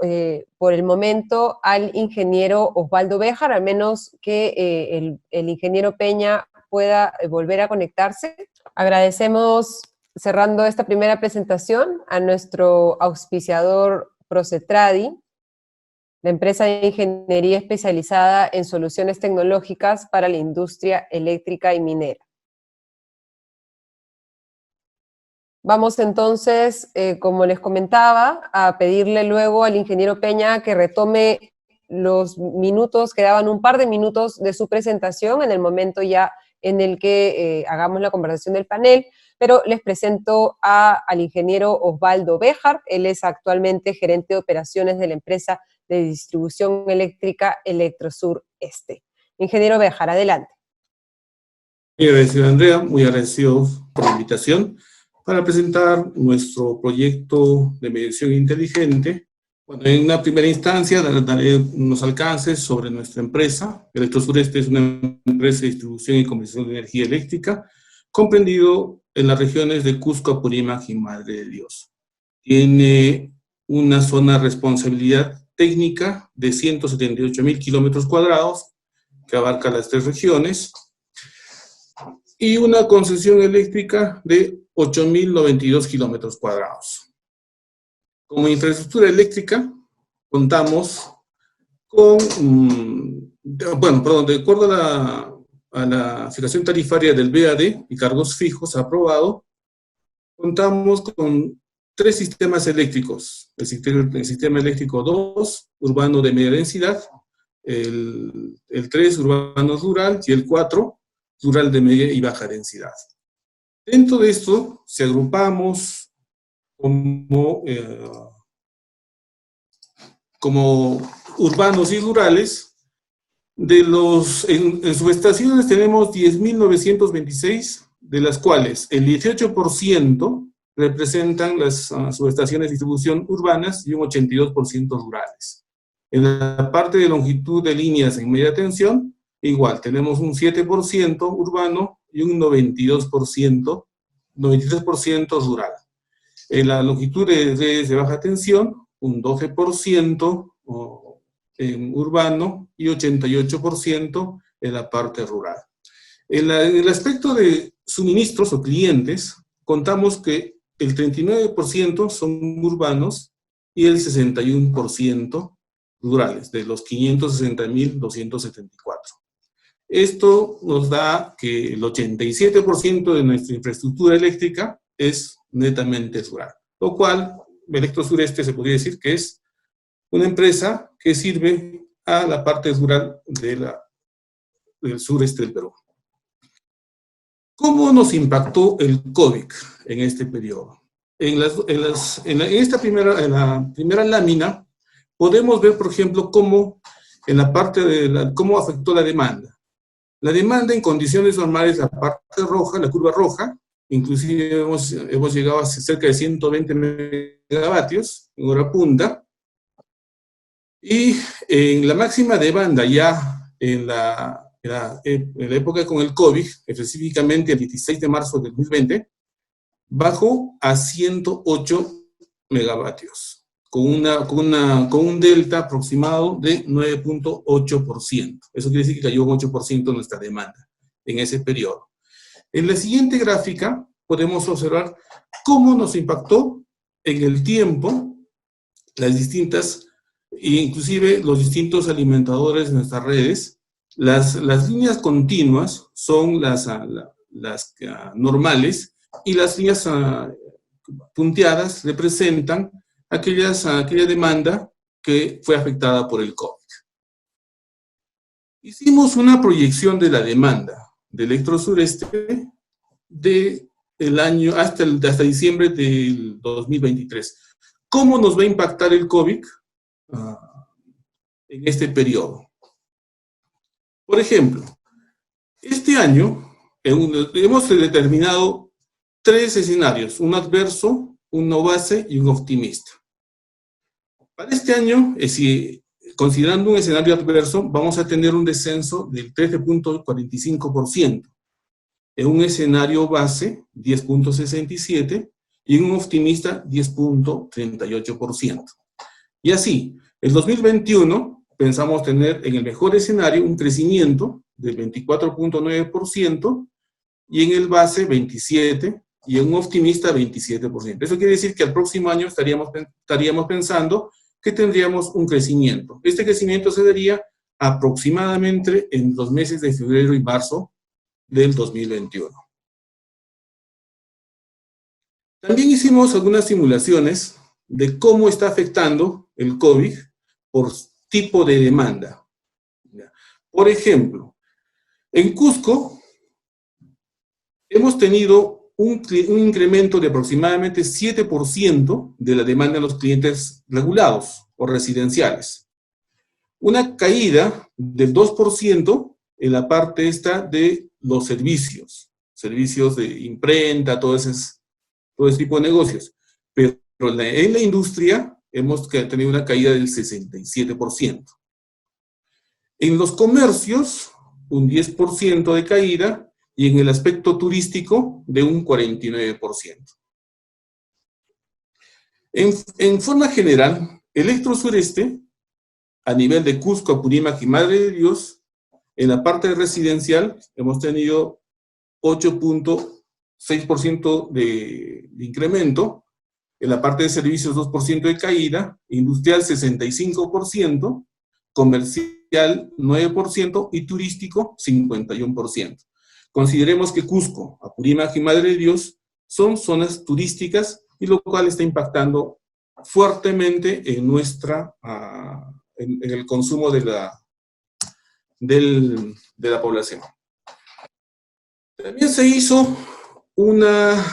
Speaker 1: por el momento al ingeniero Osvaldo Béjar, al menos que el ingeniero Peña pueda volver a conectarse. Agradecemos, cerrando esta primera presentación, a nuestro auspiciador Procetradi, la empresa de ingeniería especializada en soluciones tecnológicas para la industria eléctrica y minera. Vamos entonces, como les comentaba, a pedirle luego al ingeniero Peña que retome los minutos, quedaban un par de minutos de su presentación en el momento ya en el que hagamos la conversación del panel, pero les presento al ingeniero Osvaldo Béjar. Él es actualmente gerente de operaciones de la empresa de distribución eléctrica Electrosur Este. Ingeniero Béjar, adelante.
Speaker 3: Muy agradecido, Andrea, muy agradecido por la invitación para presentar nuestro proyecto de medición inteligente. Bueno, en una primera instancia daré unos alcances sobre nuestra empresa. Electrosur Este es una empresa de distribución y comercialización de energía eléctrica, comprendido en las regiones de Cusco, Apurímac y Madre de Dios. Tiene una zona de responsabilidad técnica de 178.000 kilómetros cuadrados, que abarca las 3 regiones, y una concesión eléctrica de 8.092 kilómetros cuadrados. Como infraestructura eléctrica, contamos con, de acuerdo a la fijación tarifaria del BAD y cargos fijos aprobado, contamos con 3 sistemas eléctricos. El sistema eléctrico 2, urbano de media densidad, el 3, urbano rural, y el 4, rural de media y baja densidad. Dentro de esto, si agrupamos como urbanos y rurales, en subestaciones tenemos 10.926, de las cuales el 18% representan las subestaciones de distribución urbanas y un 82% rurales. En la parte de longitud de líneas en media tensión, igual, tenemos un 7% urbano y un 93% rural. En la longitud de redes de baja tensión, un 12% en urbano y 88% en la parte rural. En el aspecto de suministros o clientes, contamos que el 39% son urbanos y el 61% rurales, de los 560.274. Esto nos da que el 87% de nuestra infraestructura eléctrica es netamente rural, lo cual Electrosureste se podría decir que es una empresa que sirve a la parte rural del sureste del Perú. ¿Cómo nos impactó el COVID en este periodo? En la primera lámina podemos ver, por ejemplo, cómo cómo afectó la demanda. La demanda en condiciones normales, la parte roja, la curva roja, inclusive hemos llegado a cerca de 120 megavatios en hora punta, y en la máxima demanda ya en la época con el COVID, específicamente el 16 de marzo del 2020, bajó a 108 megavatios, con un delta aproximado de 9.8%. Eso quiere decir que cayó un 8% nuestra demanda en ese periodo. En la siguiente gráfica podemos observar cómo nos impactó en el tiempo las distintas, inclusive los distintos alimentadores de nuestras redes. Las líneas continuas son las normales, y las líneas punteadas representan aquella demanda que fue afectada por el COVID. Hicimos una proyección de la demanda de Electrosureste del año hasta diciembre del 2023. ¿Cómo nos va a impactar el COVID en este periodo? Por ejemplo, este año hemos determinado 3 escenarios: un adverso, un no base y un optimista. Para este año, considerando un escenario adverso, vamos a tener un descenso del 13.45%, en un escenario base 10.67% y en un optimista 10.38%. Y así, el 2021 pensamos tener en el mejor escenario un crecimiento del 24.9% y en el base 27% y en un optimista 27%. Eso quiere decir que al próximo año estaríamos pensando que tendríamos un crecimiento. Este crecimiento se daría aproximadamente en los meses de febrero y marzo del 2021. También hicimos algunas simulaciones de cómo está afectando el COVID por tipo de demanda. Por ejemplo, en Cusco hemos tenido un incremento de aproximadamente 7% de la demanda de los clientes regulados o residenciales. Una caída del 2% en la parte de los servicios de imprenta, todo ese tipo de negocios. Pero en la industria hemos tenido una caída del 67%. En los comercios, un 10% de caída, y en el aspecto turístico, de un 49%. En forma general, Electrosureste, a nivel de Cusco, Apurímac y Madre de Dios, en la parte residencial hemos tenido 8.6% de incremento, en la parte de servicios 2% de caída, industrial 65%, comercial 9% y turístico 51%. Consideremos que Cusco, Apurímac y Madre de Dios son zonas turísticas, y lo cual está impactando fuertemente en el consumo de la población. También se hizo una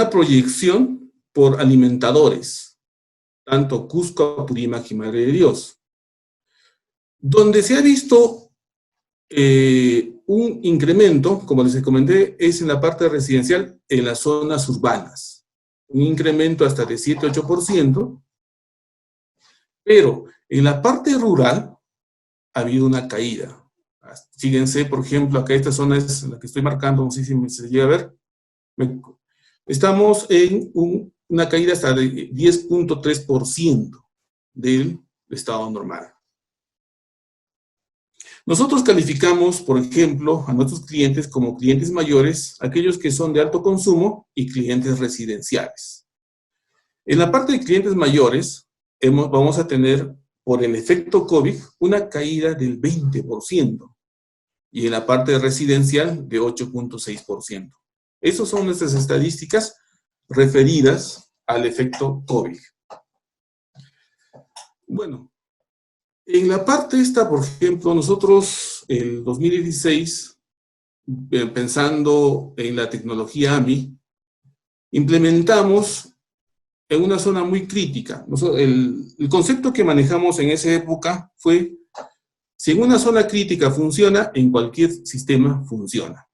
Speaker 3: proyección por alimentadores, tanto Cusco, Apurímac y Madre de Dios, donde se ha visto un incremento, como les comenté, es en la parte residencial en las zonas urbanas. Un incremento hasta de 7-8%, pero en la parte rural ha habido una caída. Fíjense, por ejemplo, acá esta zona es la que estoy marcando, no sé si se llega a ver. Estamos en una caída hasta de 10.3% del estado normal. Nosotros calificamos, por ejemplo, a nuestros clientes como clientes mayores, aquellos que son de alto consumo y clientes residenciales. En la parte de clientes mayores, vamos a tener por el efecto COVID, una caída del 20%, y en la parte residencial de 8.6%. Esas son nuestras estadísticas referidas al efecto COVID. Bueno, en la parte esta, por ejemplo, nosotros el 2016, pensando en la tecnología AMI, implementamos en una zona muy crítica. El concepto que manejamos en esa época fue: si en una zona crítica funciona, en cualquier sistema funciona.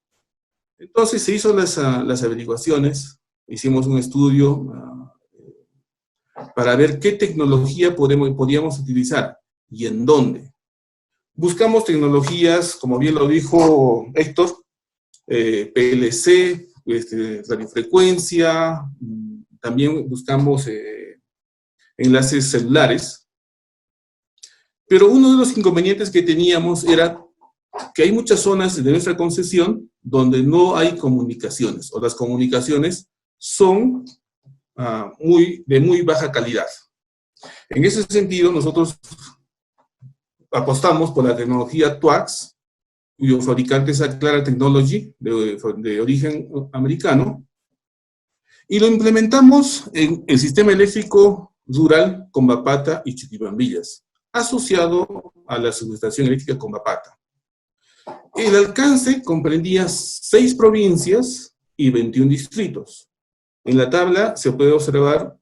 Speaker 3: Entonces se hizo las averiguaciones, hicimos un estudio para ver qué tecnología podíamos utilizar y en dónde. Buscamos tecnologías, como bien lo dijo Héctor, PLC, radiofrecuencia, también buscamos enlaces celulares. Pero uno de los inconvenientes que teníamos era que hay muchas zonas de nuestra concesión donde no hay comunicaciones, o las comunicaciones son de muy baja calidad. En ese sentido, nosotros apostamos por la tecnología TWACS, cuyo fabricante es Aclara Technology, de origen americano, y lo implementamos en el sistema eléctrico rural Combapata y Chuquibambillas, asociado a la subestación eléctrica Combapata. El alcance comprendía 6 provincias y 21 distritos. En la tabla se puede observar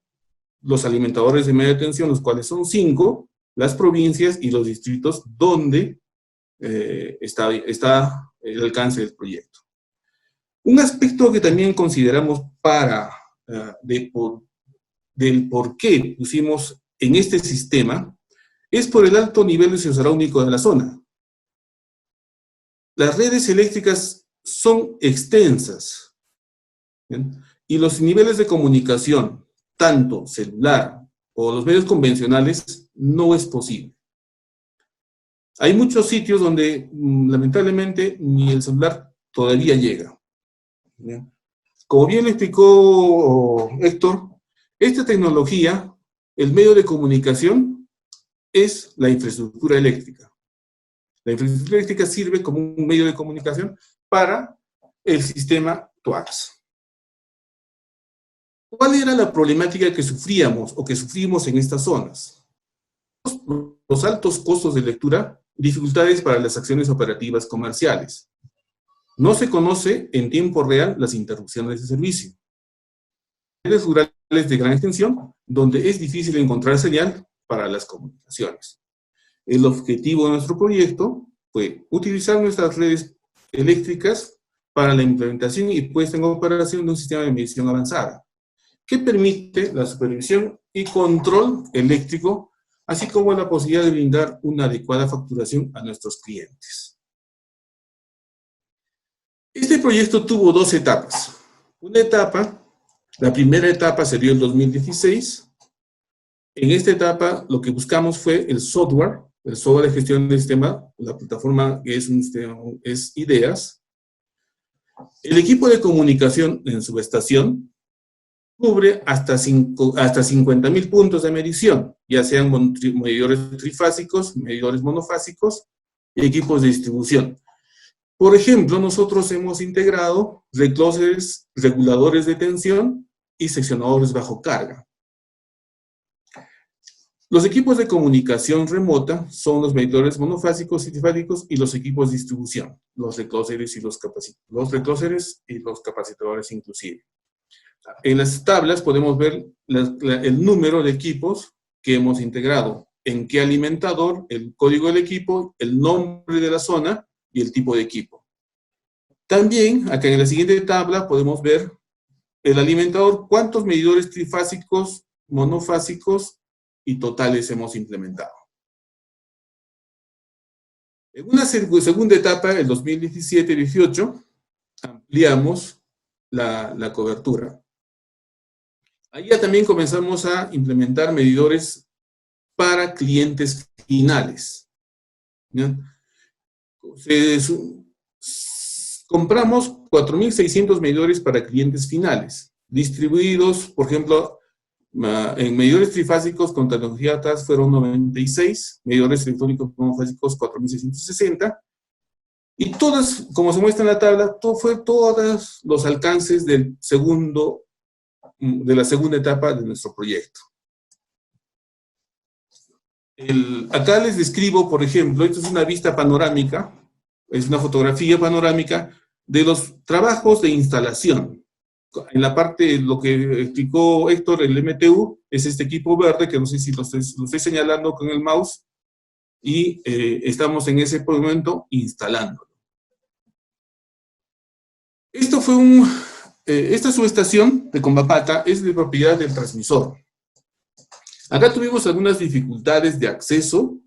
Speaker 3: los alimentadores de media tensión, los cuales son 5, las provincias y los distritos donde está el alcance del proyecto. Un aspecto que también consideramos del por qué pusimos en este sistema es por el alto nivel de sensor único de la zona. Las redes eléctricas son extensas, ¿bien? Y los niveles de comunicación, tanto celular o los medios convencionales, no es posible. Hay muchos sitios donde lamentablemente ni el celular todavía llega. ¿Bien? Como bien explicó Héctor, esta tecnología, el medio de comunicación es la infraestructura eléctrica. La infraestructura eléctrica sirve como un medio de comunicación para el sistema TWACS. ¿Cuál era la problemática que sufríamos o que sufrimos en estas zonas? Los altos costos de lectura, dificultades para las acciones operativas comerciales. No se conoce en tiempo real las interrupciones de servicio. Redes rurales de gran extensión, donde es difícil encontrar señal para las comunicaciones. El objetivo de nuestro proyecto fue utilizar nuestras redes eléctricas para la implementación y puesta en operación de un sistema de medición avanzada, que permite la supervisión y control eléctrico, así como la posibilidad de brindar una adecuada facturación a nuestros clientes. Este proyecto tuvo 2 etapas. La primera etapa se dio en 2016. En esta etapa lo que buscamos fue el software de gestión del sistema, la plataforma que es IDEAS. El equipo de comunicación en subestación cubre hasta 50.000 puntos de medición, ya sean medidores trifásicos, medidores monofásicos y equipos de distribución. Por ejemplo, nosotros hemos integrado reclosers, reguladores de tensión y seccionadores bajo carga. Los equipos de comunicación remota son los medidores monofásicos y trifásicos y los equipos de distribución, los reclosers y los capacitadores inclusive. En las tablas podemos ver el número de equipos que hemos integrado, en qué alimentador, el código del equipo, el nombre de la zona y el tipo de equipo. También, acá en la siguiente tabla podemos ver el alimentador, cuántos medidores trifásicos, monofásicos y totales hemos implementado. En una segunda etapa, el 2017-18, ampliamos la cobertura. Ahí ya también comenzamos a implementar medidores para clientes finales. ¿Ya? Compramos 4.600 medidores para clientes finales, distribuidos, por ejemplo, En medidores trifásicos con tecnología TAS fueron 96, medidores electrónicos monofásicos 4.660, y todas, como se muestra en la tabla, todos los alcances de la segunda etapa de nuestro proyecto. Acá les describo, por ejemplo, esto es una vista panorámica, es una fotografía panorámica de los trabajos de instalación. En la parte, lo que explicó Héctor, el MTU, es este equipo verde, que no sé si lo estoy señalando con el mouse, y estamos en ese momento instalándolo. Esta subestación de Combapata es de propiedad del transmisor. Acá tuvimos algunas dificultades de acceso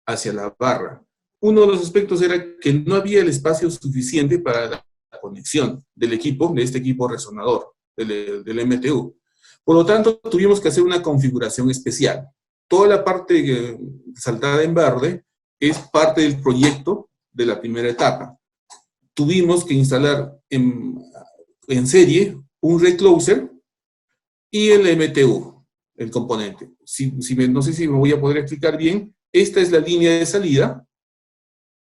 Speaker 3: hacia la barra. Uno de los aspectos era que no había el espacio suficiente para la conexión del equipo, de este equipo resonador, del MTU. Por lo tanto, tuvimos que hacer una configuración especial. Toda la parte saltada en verde es parte del proyecto de la primera etapa. Tuvimos que instalar en serie un recloser y el MTU, el componente. No sé si me voy a poder explicar bien. Esta es la línea de salida,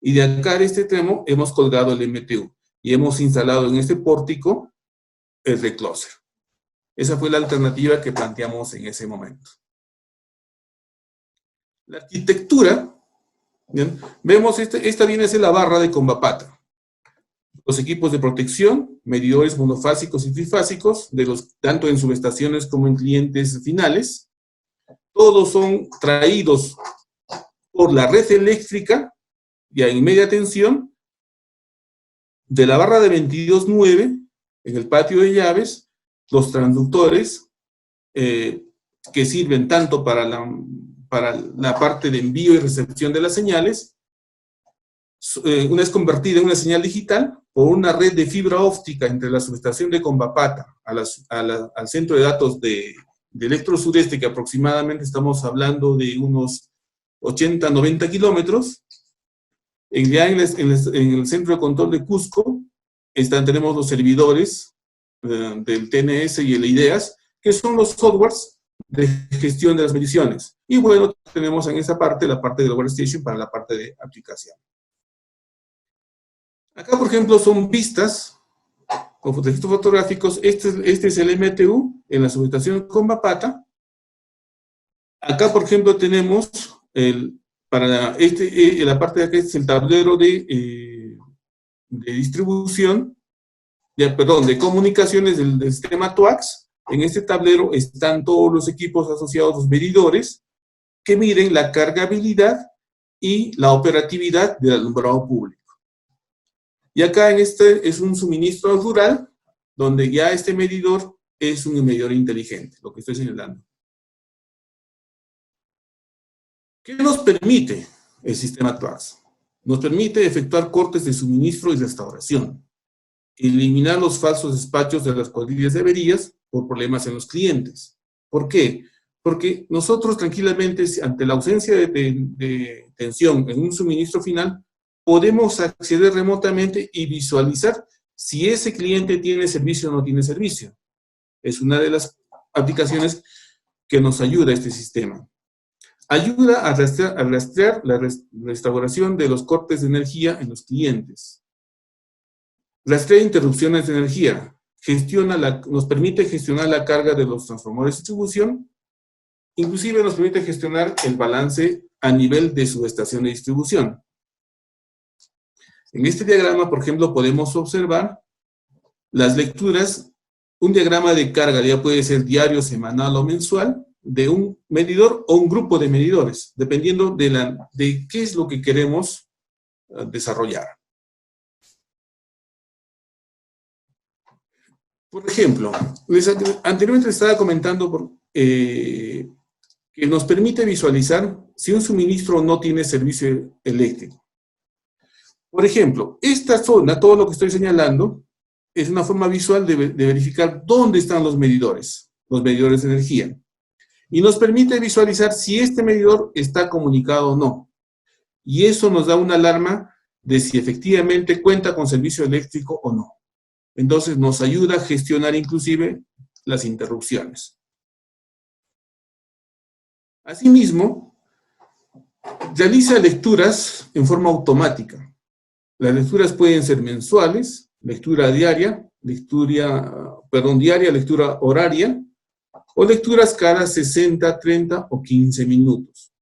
Speaker 3: y de acá a este extremo hemos colgado el MTU, y hemos instalado en este pórtico el recloser. Esa fue la alternativa que planteamos en ese momento. La arquitectura, ¿bien? Vemos, esta viene a ser la barra de Combapata. Los equipos de protección, medidores monofásicos y trifásicos, tanto en subestaciones como en clientes finales, todos son traídos por la red eléctrica y en media tensión de la barra de 22.9 en el patio de llaves, los transductores que sirven tanto para la parte de envío y recepción de las señales, una vez convertida en una señal digital, por una red de fibra óptica entre la subestación de Combapata al centro de datos de Electro Sureste, que aproximadamente estamos hablando de unos 80-90 kilómetros. Ya en el centro de control de Cusco tenemos los servidores del TNS y el IDEAS, que son los softwares de gestión de las mediciones. Y bueno, tenemos en esa parte la parte del workstation para la parte de aplicación. Acá, por ejemplo, son vistas con registros fotográficos. Este es el MTU en la subestación Combapata. Acá, por ejemplo, tenemos la parte de acá es el tablero de distribución, de comunicaciones del sistema TWACS. En este tablero están todos los equipos asociados, los medidores, que miden la cargabilidad y la operatividad del alumbrado público. Y acá es un suministro rural, donde ya este medidor es un medidor inteligente, lo que estoy señalando. ¿Qué nos permite el sistema TWACS? Nos permite efectuar cortes de suministro y restauración, eliminar los falsos despachos de las cuadrillas de averías por problemas en los clientes. ¿Por qué? Porque nosotros tranquilamente, ante la ausencia de tensión en un suministro final, podemos acceder remotamente y visualizar si ese cliente tiene servicio o no tiene servicio. Es una de las aplicaciones que nos ayuda este sistema. Ayuda a rastrear la restauración de los cortes de energía en los clientes. Rastrea interrupciones de energía. Nos permite gestionar la carga de los transformadores de distribución. Inclusive nos permite gestionar el balance a nivel de su estación de distribución. En este diagrama, por ejemplo, podemos observar las lecturas, un diagrama de carga, ya puede ser diario, semanal o mensual, de un medidor o un grupo de medidores, dependiendo de qué es lo que queremos desarrollar. Por ejemplo, anteriormente les estaba comentando que nos permite visualizar si un suministro no tiene servicio eléctrico. Por ejemplo, esta zona, todo lo que estoy señalando, es una forma visual de verificar dónde están los medidores de energía. Y nos permite visualizar si este medidor está comunicado o no. Y eso nos da una alarma de si efectivamente cuenta con servicio eléctrico o no. Entonces nos ayuda a gestionar inclusive las interrupciones. Asimismo, realiza lecturas en forma automática. Las lecturas pueden ser mensuales, lectura diaria, lectura horaria, o lecturas cada 60, 30 o 15 minutos.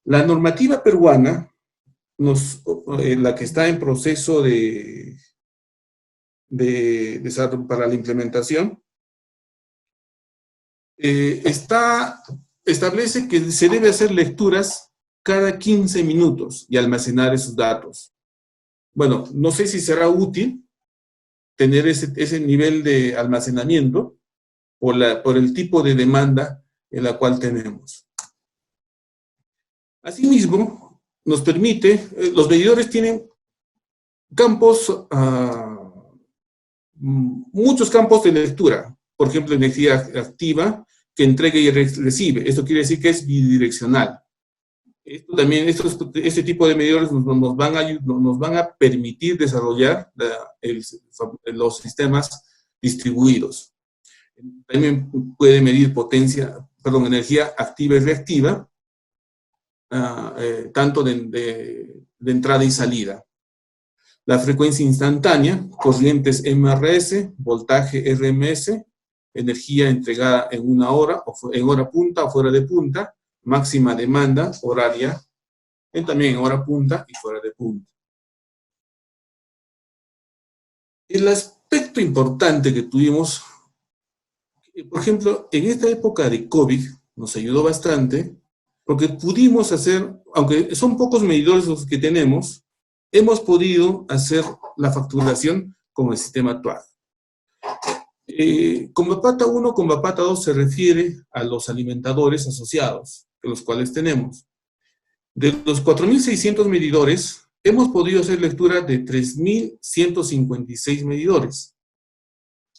Speaker 3: La normativa peruana, la que está en proceso para la implementación, establece que se debe hacer lecturas cada 15 minutos y almacenar esos datos. Bueno, no sé si será útil tener ese nivel de almacenamiento por el tipo de demanda en la cual tenemos. Asimismo, nos permite, los medidores tienen campos, muchos campos de lectura. Por ejemplo, energía activa que entrega y recibe. Esto quiere decir que es bidireccional. Este tipo de medidores nos van a permitir desarrollar los sistemas distribuidos. También puede medir energía activa y reactiva, tanto de entrada y salida. La frecuencia instantánea, corrientes MRS, voltaje RMS, energía entregada en una hora, en hora punta o fuera de punta, máxima demanda horaria, también en hora punta y fuera de punta. El aspecto importante que tuvimos, por ejemplo, en esta época de COVID, nos ayudó bastante, porque pudimos hacer, aunque son pocos medidores los que tenemos, hemos podido hacer la facturación con el sistema TUAG. Con BAPATA 1, con BAPATA 2 se refiere a los alimentadores asociados, de los cuales tenemos. De los 4.600 medidores, hemos podido hacer lectura de 3.156 medidores.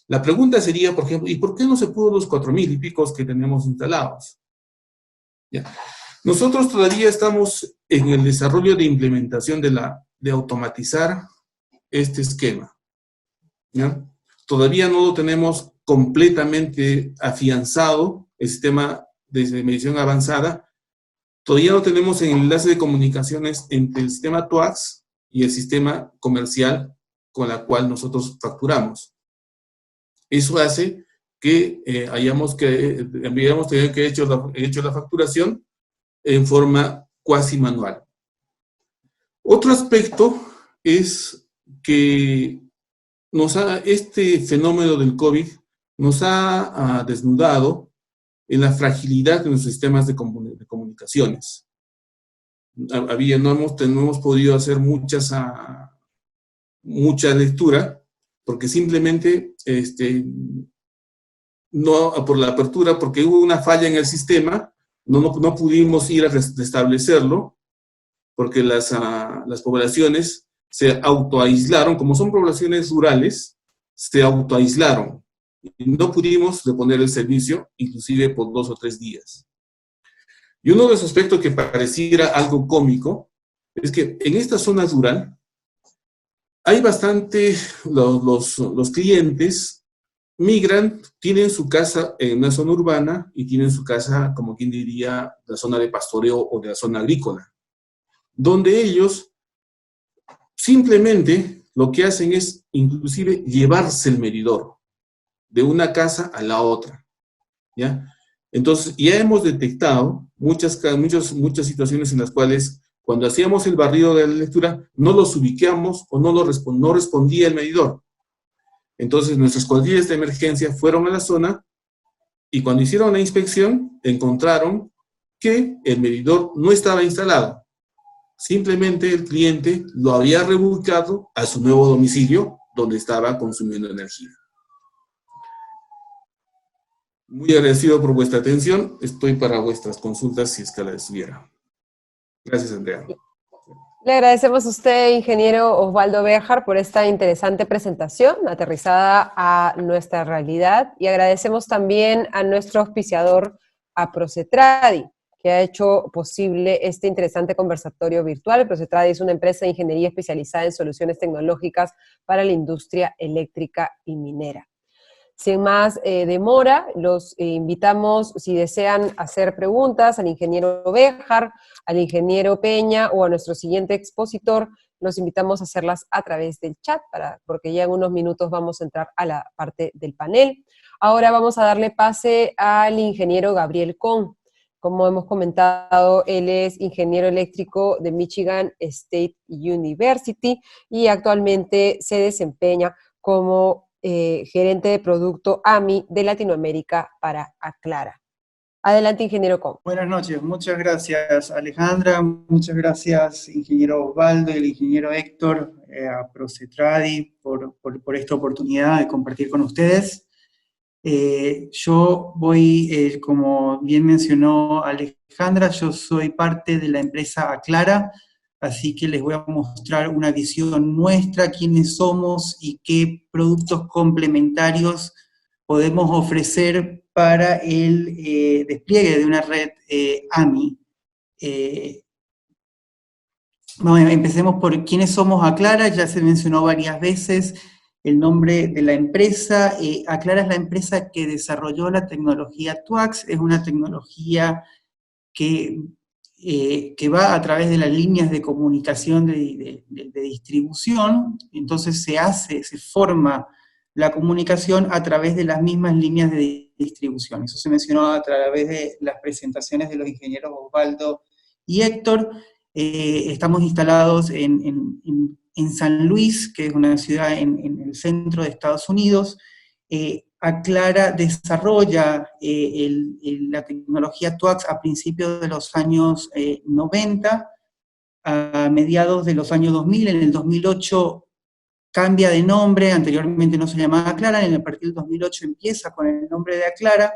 Speaker 3: La pregunta sería, por ejemplo, ¿y por qué no se pudo los 4.000 y picos que tenemos instalados? ¿Ya? Nosotros todavía estamos en el desarrollo de implementación de automatizar este esquema. ¿Ya? Todavía no lo tenemos completamente afianzado, el sistema de medición avanzada. Todavía no tenemos el enlace de comunicaciones entre el sistema TUAX y el sistema comercial con la cual nosotros facturamos. Eso hace que hayamos tenido que hecho la facturación en forma cuasi manual. Otro aspecto es que este fenómeno del COVID nos ha desnudado en la fragilidad de nuestros sistemas de comunicaciones. No hemos podido hacer mucha lectura, porque simplemente por la apertura, porque hubo una falla en el sistema, no pudimos ir a restablecerlo, porque las poblaciones se autoaislaron, como son poblaciones rurales, se autoaislaron. Y no pudimos reponer el servicio, inclusive por 2 o 3 días. Y uno de los aspectos que pareciera algo cómico, es que en esta zona rural, hay bastante, los clientes migran, tienen su casa en una zona urbana y tienen su casa, como quien diría, la zona de pastoreo o de la zona agrícola, donde ellos simplemente lo que hacen es inclusive llevarse el medidor de una casa a la otra, ¿ya? Entonces, ya hemos detectado muchas situaciones en las cuales cuando hacíamos el barrido de la lectura, no los ubicamos o no respondía el medidor. Entonces, nuestras cuadrillas de emergencia fueron a la zona y cuando hicieron la inspección, encontraron que el medidor no estaba instalado. Simplemente el cliente lo había reubicado a su nuevo domicilio, donde estaba consumiendo energía. Muy agradecido por vuestra atención. Estoy para vuestras consultas si es que las tuviera. Gracias, Andrea.
Speaker 1: Le agradecemos a usted, ingeniero Osvaldo Béjar, por esta interesante presentación aterrizada a nuestra realidad, y agradecemos también a nuestro auspiciador, a Procetradi, que ha hecho posible este interesante conversatorio virtual. Procetradi es una empresa de ingeniería especializada en soluciones tecnológicas para la industria eléctrica y minera. Sin más demora, los invitamos, si desean hacer preguntas, al ingeniero Béjar, al ingeniero Peña o a nuestro siguiente expositor, los invitamos a hacerlas a través del chat, porque ya en unos minutos vamos a entrar a la parte del panel. Ahora vamos a darle pase al ingeniero Gabriel Kohn. Como hemos comentado, él es ingeniero eléctrico de Michigan State University y actualmente se desempeña como gerente de producto AMI de Latinoamérica para Aclara. Adelante, ingeniero Kohn.
Speaker 4: Buenas noches, muchas gracias Alejandra, muchas gracias ingeniero Osvaldo y el ingeniero Héctor, a Procetradi por esta oportunidad de compartir con ustedes. Yo voy, como bien mencionó Alejandra, yo soy parte de la empresa Aclara, así que les voy a mostrar una visión nuestra, quiénes somos y qué productos complementarios podemos ofrecer para el despliegue de una red AMI. Empecemos por quiénes somos Aclara, ya se mencionó varias veces el nombre de la empresa. Aclara es la empresa que desarrolló la tecnología TWACS, es una tecnología que va a través de las líneas de comunicación de distribución, entonces se forma la comunicación a través de las mismas líneas de distribución. Eso se mencionó a través de las presentaciones de los ingenieros Osvaldo y Héctor. Estamos instalados en San Luis, que es una ciudad en el centro de Estados Unidos. Aclara desarrolla la tecnología TWACS a principios de los años 90, a mediados de los años 2000, en el 2008 cambia de nombre, anteriormente no se llamaba Aclara, a partir del 2008 empieza con el nombre de Aclara.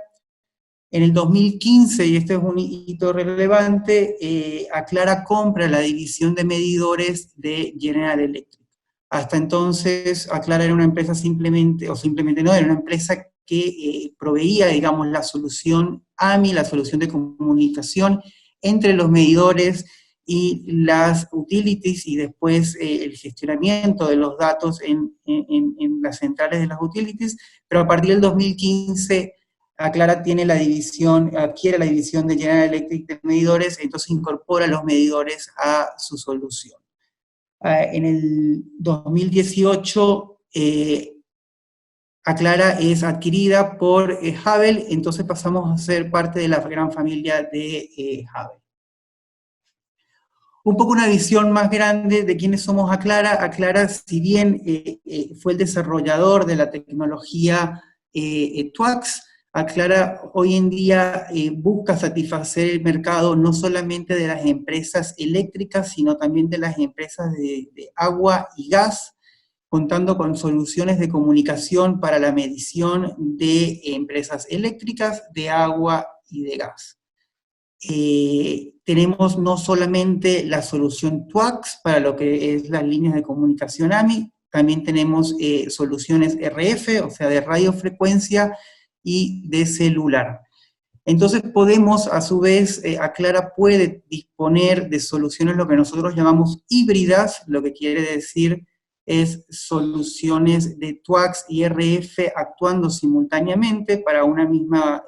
Speaker 4: En el 2015, y este es un hito relevante, Aclara compra la división de medidores de General Electric. Hasta entonces, Aclara era una empresa era una empresa que proveía, digamos, la solución AMI, la solución de comunicación entre los medidores y las utilities, y después el gestionamiento de los datos en las centrales de las utilities, pero a partir del 2015 Aclara adquiere la división de General Electric de medidores, entonces incorpora los medidores a su solución. En el 2018 Aclara es adquirida por Havel, entonces pasamos a ser parte de la gran familia de Havel. Un poco una visión más grande de quiénes somos Aclara. Aclara, si bien fue el desarrollador de la tecnología TWACS, Aclara hoy en día busca satisfacer el mercado no solamente de las empresas eléctricas, sino también de las empresas de agua y gas, contando con soluciones de comunicación para la medición de empresas eléctricas, de agua y de gas. Tenemos no solamente la solución TWACS para lo que es las líneas de comunicación AMI, también tenemos soluciones RF, o sea, de radiofrecuencia y de celular. Entonces podemos, a su vez, Aclara puede disponer de soluciones, lo que nosotros llamamos híbridas, lo que quiere decir es soluciones de TWACS y RF actuando simultáneamente para una misma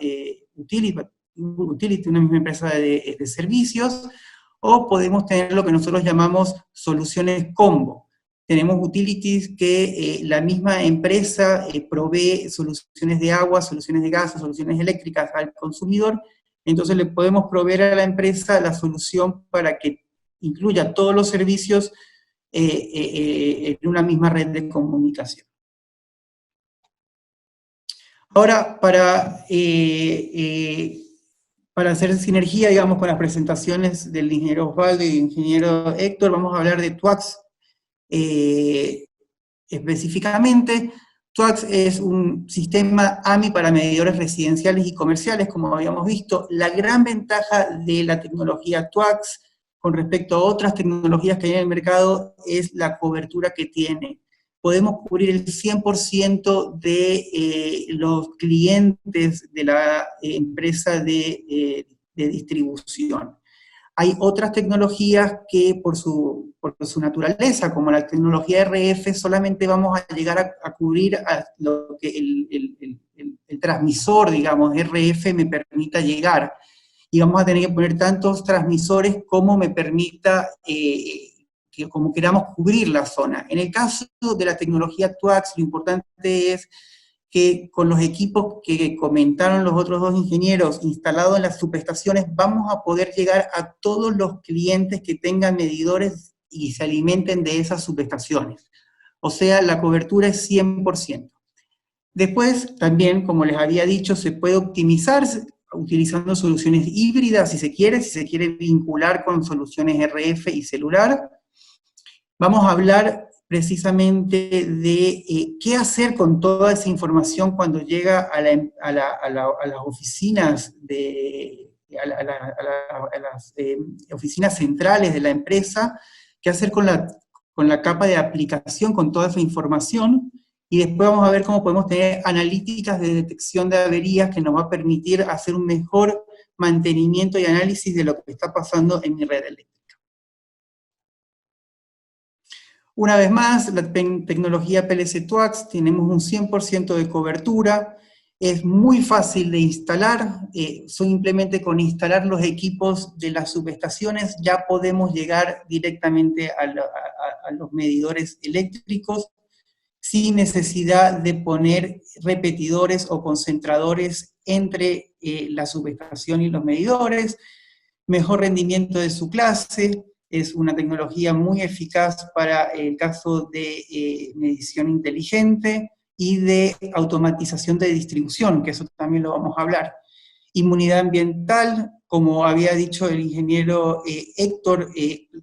Speaker 4: utility, una misma empresa de servicios, o podemos tener lo que nosotros llamamos soluciones combo. Tenemos utilities que la misma empresa provee soluciones de agua, soluciones de gas, soluciones eléctricas al consumidor, entonces le podemos proveer a la empresa la solución para que incluya todos los servicios en una misma red de comunicación. Ahora, para hacer sinergia, digamos, con las presentaciones del ingeniero Osvaldo y del ingeniero Héctor, vamos a hablar de TWACS. Específicamente, TWACS es un sistema AMI para medidores residenciales y comerciales, como habíamos visto. La gran ventaja de la tecnología TWACS con respecto a otras tecnologías que hay en el mercado es la cobertura que tiene. Podemos cubrir el 100% de los clientes de la empresa de distribución. Hay otras tecnologías que por su por su naturaleza, como la tecnología RF, solamente vamos a llegar a cubrir a lo que el transmisor, digamos, RF me permita llegar. Y vamos a tener que poner tantos transmisores como me permita, como queramos cubrir la zona. En el caso de la tecnología TWACS, lo importante es que con los equipos que comentaron los otros dos ingenieros instalados en las subestaciones, vamos a poder llegar a todos los clientes que tengan medidores y se alimenten de esas subestaciones. O sea, la cobertura es 100%. Después, también, como les había dicho, se puede optimizar utilizando soluciones híbridas, si se quiere vincular con soluciones RF y celular. Vamos a hablar precisamente de qué hacer con toda esa información cuando llega a las oficinas, a las oficinas centrales de la empresa, qué hacer con la capa de aplicación, con toda esa información, y después vamos a ver cómo podemos tener analíticas de detección de averías que nos va a permitir hacer un mejor mantenimiento y análisis de lo que está pasando en mi red eléctrica. Una vez más, la tecnología PLC-TWACS, tenemos un 100% de cobertura, es muy fácil de instalar, simplemente con instalar los equipos de las subestaciones ya podemos llegar directamente a los medidores eléctricos, sin necesidad de poner repetidores o concentradores entre la subestación y los medidores, mejor rendimiento de su clase. Es una tecnología muy eficaz para el caso de medición inteligente y de automatización de distribución, que eso también lo vamos a hablar. Inmunidad ambiental, como había dicho el ingeniero Héctor,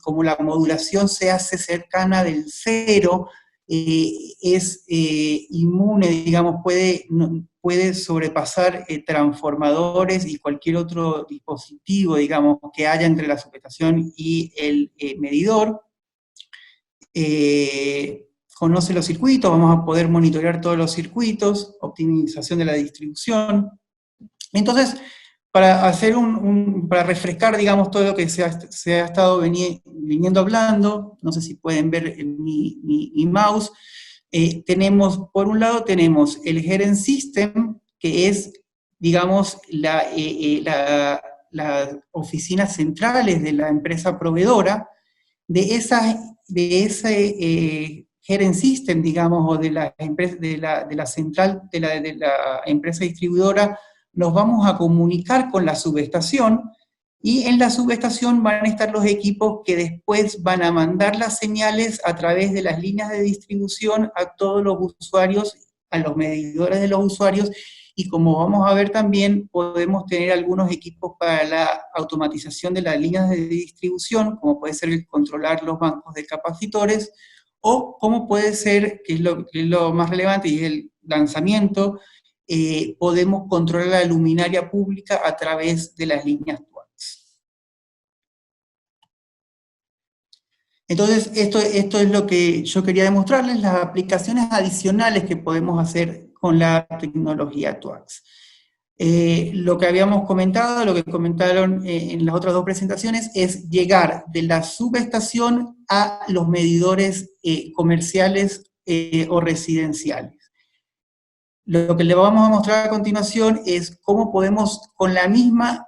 Speaker 4: como la modulación se hace cercana del cero, es inmune, digamos, puede sobrepasar transformadores y cualquier otro dispositivo, digamos, que haya entre la subestación y el medidor. Conoce los circuitos, vamos a poder monitorear todos los circuitos, optimización de la distribución. Entonces, para refrescar, digamos, todo lo que se ha estado viniendo hablando, no sé si pueden ver mi mouse, por un lado tenemos el Gerenc System, que es, digamos, las oficinas centrales de la empresa proveedora. De ese Gerenc System, digamos, o de la central de la empresa distribuidora, nos vamos a comunicar con la subestación, y en la subestación van a estar los equipos que después van a mandar las señales a través de las líneas de distribución a todos los usuarios, a los medidores de los usuarios, y como vamos a ver también, podemos tener algunos equipos para la automatización de las líneas de distribución, como puede ser el controlar los bancos de capacitores, o como puede ser, que es lo más relevante y es el lanzamiento, podemos controlar la luminaria pública a través de las líneas TWACS. Entonces, esto es lo que yo quería demostrarles, las aplicaciones adicionales que podemos hacer con la tecnología TWACS. Lo que habíamos comentado, lo que comentaron en las otras dos presentaciones, es llegar de la subestación a los medidores comerciales o residenciales. Lo que le vamos a mostrar a continuación es cómo podemos, con la misma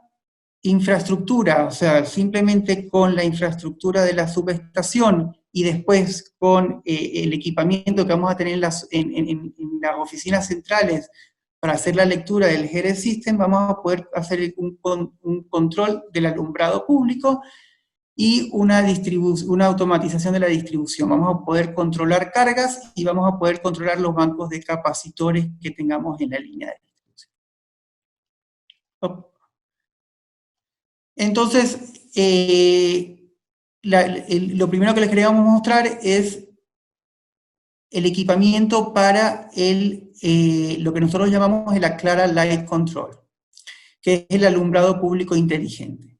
Speaker 4: infraestructura, o sea, simplemente con la infraestructura de la subestación y después con el equipamiento que vamos a tener en las oficinas centrales para hacer la lectura del Gerenc System, vamos a poder hacer un control del alumbrado público y una automatización de la distribución. Vamos a poder controlar cargas y vamos a poder controlar los bancos de capacitores que tengamos en la línea de distribución. Entonces, lo primero que les queríamos mostrar es el equipamiento para lo que nosotros llamamos el Aclara Light Control, que es el alumbrado público inteligente.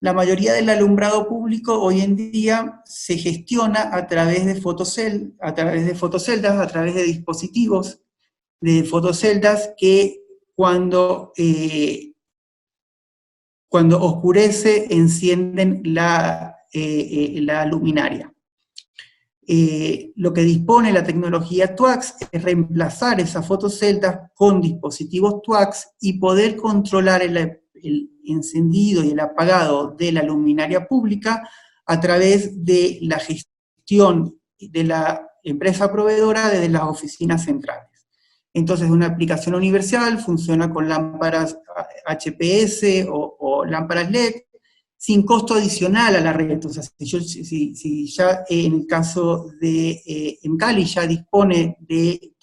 Speaker 4: La mayoría del alumbrado público hoy en día se gestiona a través de fotoceldas, a través de dispositivos de fotoceldas que cuando oscurece encienden la luminaria. Lo que dispone la tecnología TWACS es reemplazar esas fotoceldas con dispositivos TWACS y poder controlar el encendido y el apagado de la luminaria pública a través de la gestión de la empresa proveedora desde las oficinas centrales. Entonces, una aplicación universal funciona con lámparas HPS o lámparas LED, sin costo adicional a la red. O sea, si ya en el caso de Encali ya dispone de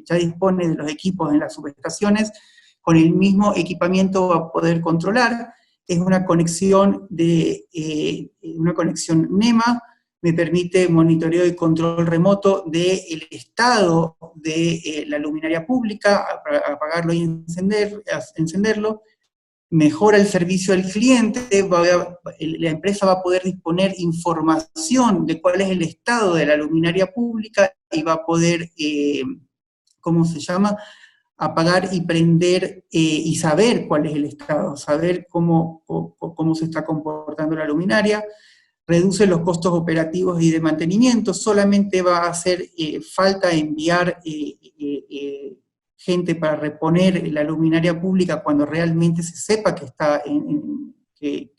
Speaker 4: ya dispone de los equipos en las subestaciones, con el mismo equipamiento va a poder controlar. Es una conexión NEMA, me permite monitoreo y control remoto del estado de la luminaria pública, apagarlo y encenderlo, mejora el servicio al cliente, la empresa va a poder disponer información de cuál es el estado de la luminaria pública y va a poder, apagar y prender y saber cuál es el estado, saber cómo se está comportando la luminaria. Reduce los costos operativos y de mantenimiento, solamente va a hacer falta enviar gente para reponer la luminaria pública cuando realmente se sepa que está, que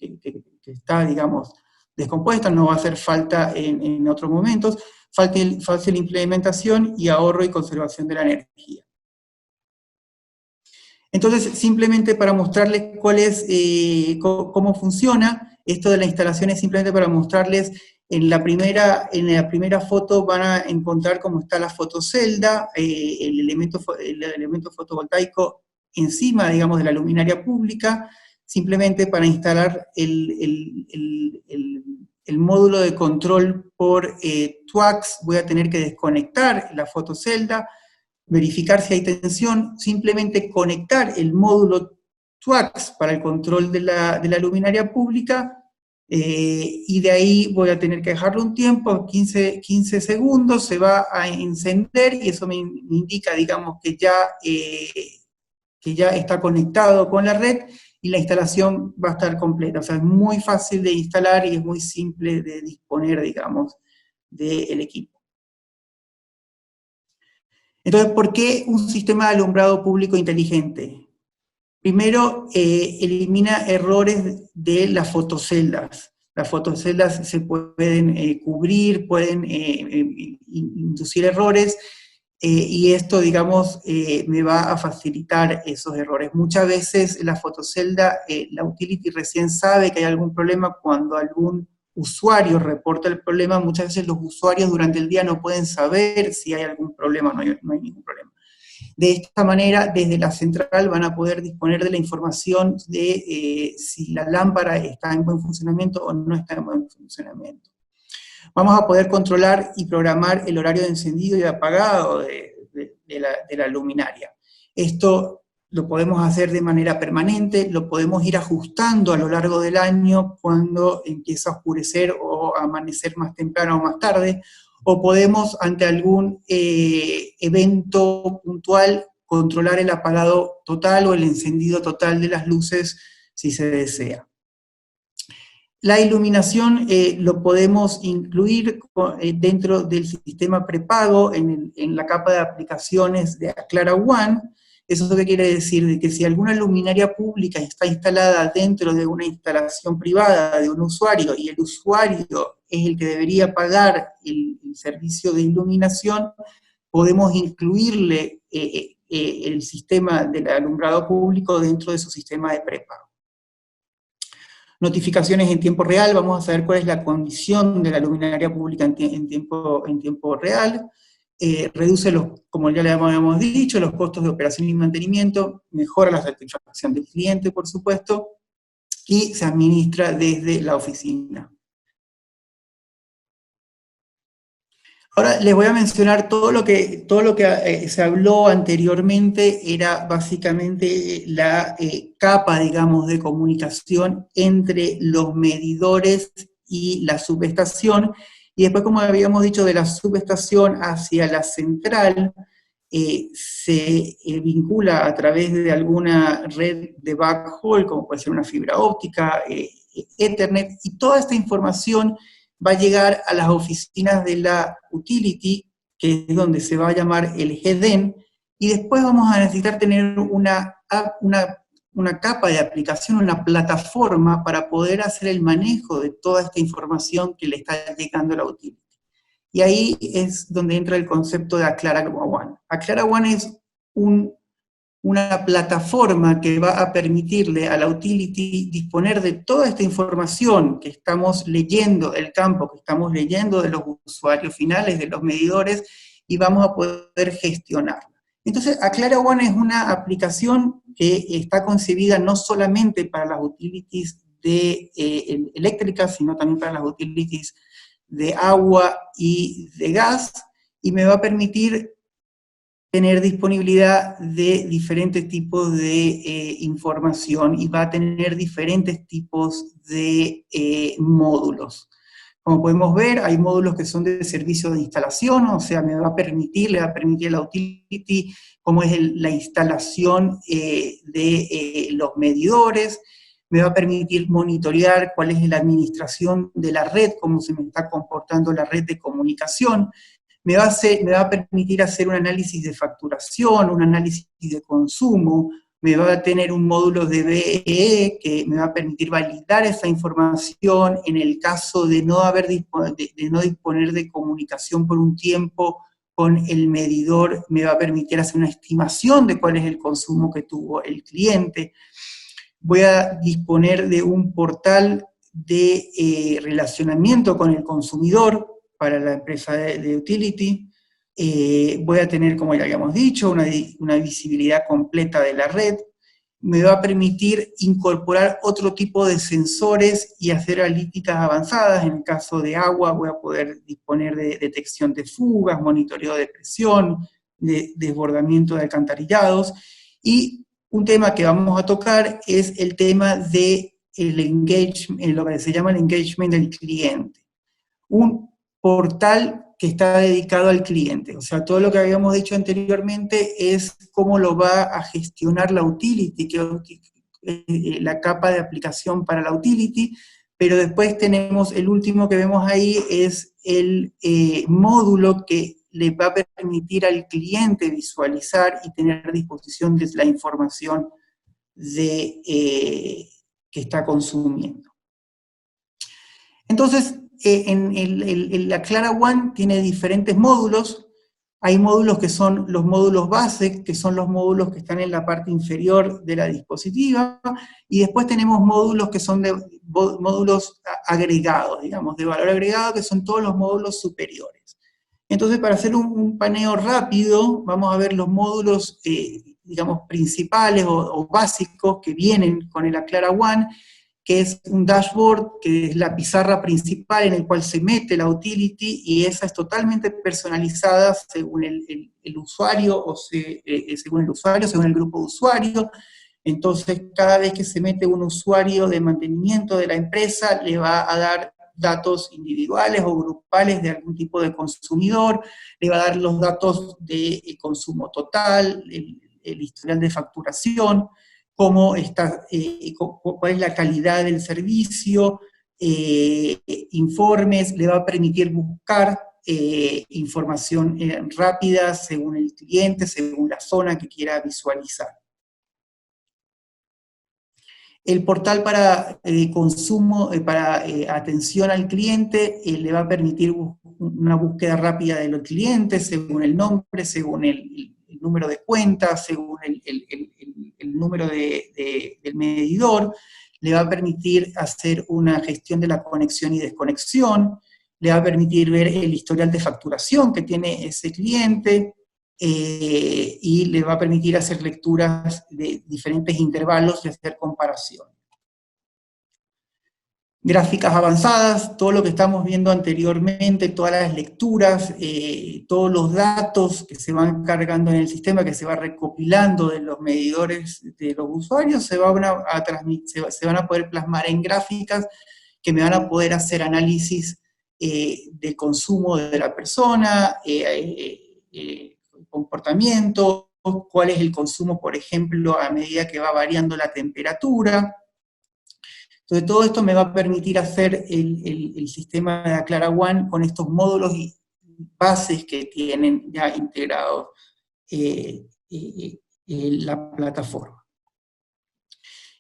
Speaker 4: está, digamos, descompuesta, no va a hacer falta en otros momentos, fácil implementación y ahorro y conservación de la energía. Entonces, simplemente para mostrarles cómo funciona, esto de la instalación es simplemente para mostrarles, en la primera foto van a encontrar cómo está la fotocelda, el elemento fotovoltaico encima, digamos, de la luminaria pública, simplemente para instalar el módulo de control por TWACS, voy a tener que desconectar la fotocelda, verificar si hay tensión, simplemente conectar el módulo TWACS para el control de la luminaria pública, y de ahí voy a tener que dejarlo un tiempo, 15 segundos, se va a encender, y eso me indica, digamos, que ya está conectado con la red, y la instalación va a estar completa. O sea, es muy fácil de instalar y es muy simple de disponer, digamos, del equipo. Entonces, ¿por qué un sistema de alumbrado público inteligente? Primero, elimina errores de las fotoceldas. Las fotoceldas se pueden cubrir, pueden inducir errores, y esto, digamos, me va a facilitar esos errores. Muchas veces la fotocelda, la utility recién sabe que hay algún problema cuando algún usuario reporta el problema. Muchas veces los usuarios durante el día no pueden saber si hay algún problema o no hay ningún problema. De esta manera, desde la central van a poder disponer de la información de si la lámpara está en buen funcionamiento o no está en buen funcionamiento. Vamos a poder controlar y programar el horario de encendido y de apagado de la luminaria. Esto lo podemos hacer de manera permanente, lo podemos ir ajustando a lo largo del año cuando empieza a oscurecer o a amanecer más temprano o más tarde, o podemos, ante algún evento puntual, controlar el apagado total o el encendido total de las luces si se desea. La iluminación lo podemos incluir dentro del sistema prepago en la capa de aplicaciones de Aclara One. ¿Eso qué quiere decir? De que si alguna luminaria pública está instalada dentro de una instalación privada de un usuario, y el usuario es el que debería pagar el servicio de iluminación, podemos incluirle el sistema del alumbrado público dentro de su sistema de prepago. Notificaciones en tiempo real, vamos a saber cuál es la condición de la luminaria pública en tiempo real. Reduce, como ya le habíamos dicho, los costos de operación y mantenimiento, mejora la satisfacción del cliente, por supuesto, y se administra desde la oficina. Ahora les voy a mencionar todo lo que se habló anteriormente, era básicamente la capa, digamos, de comunicación entre los medidores y la subestación, y después, como habíamos dicho, de la subestación hacia la central, se vincula a través de alguna red de backhaul, como puede ser una fibra óptica, Ethernet, y toda esta información va a llegar a las oficinas de la utility, que es donde se va a llamar el GDEN, y después vamos a necesitar tener una capa de aplicación, una plataforma para poder hacer el manejo de toda esta información que le está llegando a la utility. Y ahí es donde entra el concepto de Aclara One. Aclara One es una plataforma que va a permitirle a la utility disponer de toda esta información que estamos leyendo del campo, que estamos leyendo de los usuarios finales, de los medidores, y vamos a poder gestionarla. Entonces, Aclara One es una aplicación que está concebida no solamente para las utilities eléctricas, sino también para las utilities de agua y de gas, y me va a permitir tener disponibilidad de diferentes tipos de información, y va a tener diferentes tipos de módulos. Como podemos ver, hay módulos que son de servicio de instalación, o sea, le va a permitir a la utility cómo es la instalación de los medidores, me va a permitir monitorear cuál es la administración de la red, cómo se me está comportando la red de comunicación, me va a permitir hacer un análisis de facturación, un análisis de consumo, me va a tener un módulo de BEE que me va a permitir validar esa información en el caso de no disponer de comunicación por un tiempo con el medidor, me va a permitir hacer una estimación de cuál es el consumo que tuvo el cliente. Voy a disponer de un portal de relacionamiento con el consumidor para la empresa de utility. Voy a tener, como ya habíamos dicho, una visibilidad completa de la red. Me va a permitir incorporar otro tipo de sensores y hacer analíticas avanzadas. En el caso de agua voy a poder disponer de detección de fugas, monitoreo de presión, de desbordamiento de alcantarillados. Y un tema que vamos a tocar es el tema de lo que se llama el engagement del cliente. Un portal que está dedicado al cliente. O sea, todo lo que habíamos dicho anteriormente es cómo lo va a gestionar la utility, la capa de aplicación para la utility, pero después tenemos el último que vemos ahí, es el módulo que le va a permitir al cliente visualizar y tener a disposición de la información que está consumiendo. Entonces, la Aclara One tiene diferentes módulos. Hay módulos que son los módulos base, que son los módulos que están en la parte inferior de la dispositiva, y después tenemos módulos que son módulos agregados, digamos, de valor agregado, que son todos los módulos superiores. Entonces, para hacer un paneo rápido, vamos a ver los módulos, digamos, principales o básicos que vienen con el Aclara One, que es un dashboard, que es la pizarra principal en el cual se mete la utility, y esa es totalmente personalizada según el usuario, según el grupo de usuarios. Entonces, cada vez que se mete un usuario de mantenimiento de la empresa, le va a dar datos individuales o grupales de algún tipo de consumidor, le va a dar los datos de consumo total, el historial de facturación, cómo está, cuál es la calidad del servicio, informes, le va a permitir buscar información rápida según el cliente, según la zona que quiera visualizar. El portal para consumo, para atención al cliente, le va a permitir una búsqueda rápida de los clientes, según el nombre, según el número de cuenta, según el número del medidor, le va a permitir hacer una gestión de la conexión y desconexión, le va a permitir ver el historial de facturación que tiene ese cliente, y le va a permitir hacer lecturas de diferentes intervalos y hacer comparaciones. Gráficas avanzadas, todo lo que estamos viendo anteriormente, todas las lecturas, todos los datos que se van cargando en el sistema, que se va recopilando de los medidores de los usuarios, se van a poder plasmar en gráficas que me van a poder hacer análisis del consumo de la persona, comportamiento, cuál es el consumo, por ejemplo, a medida que va variando la temperatura. Entonces todo esto me va a permitir hacer el sistema de Aclara One con estos módulos y bases que tienen ya integrados la plataforma.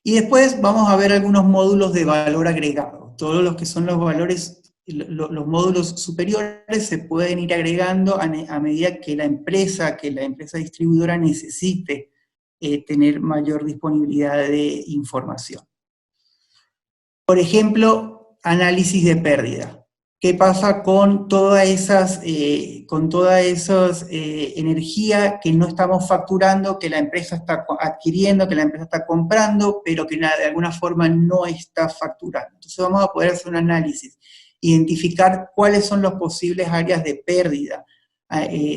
Speaker 4: Y después vamos a ver algunos módulos de valor agregado. Todos los que son los valores, los módulos superiores se pueden ir agregando a medida que la empresa distribuidora necesite tener mayor disponibilidad de información. Por ejemplo, análisis de pérdida. ¿Qué pasa con toda esa energía que no estamos facturando, que la empresa está adquiriendo, que la empresa está comprando, pero que de alguna forma no está facturando? Entonces vamos a poder hacer un análisis, identificar cuáles son las posibles áreas de pérdida,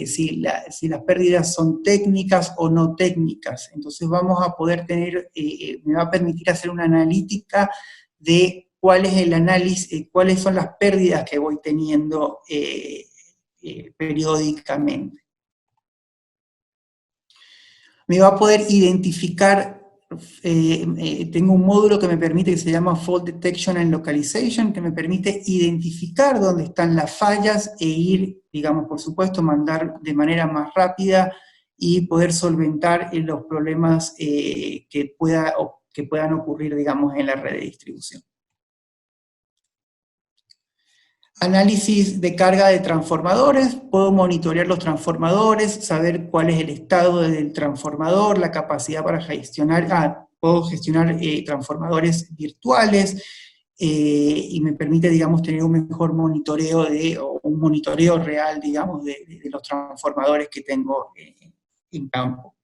Speaker 4: si las pérdidas son técnicas o no técnicas. Entonces vamos a poder me va a permitir hacer una analítica de cuál es el análisis, cuáles son las pérdidas que voy teniendo periódicamente. Me va a poder identificar, tengo un módulo que me permite, que se llama Fault Detection and Localization, que me permite identificar dónde están las fallas e ir, digamos, por supuesto, mandar de manera más rápida y poder solventar los problemas que puedan ocurrir, digamos, en la red de distribución. Análisis de carga de transformadores, puedo monitorear los transformadores, saber cuál es el estado del transformador, la capacidad para gestionar, puedo gestionar transformadores virtuales, y me permite, digamos, tener un mejor monitoreo o un monitoreo real, digamos, de los transformadores que tengo en campo.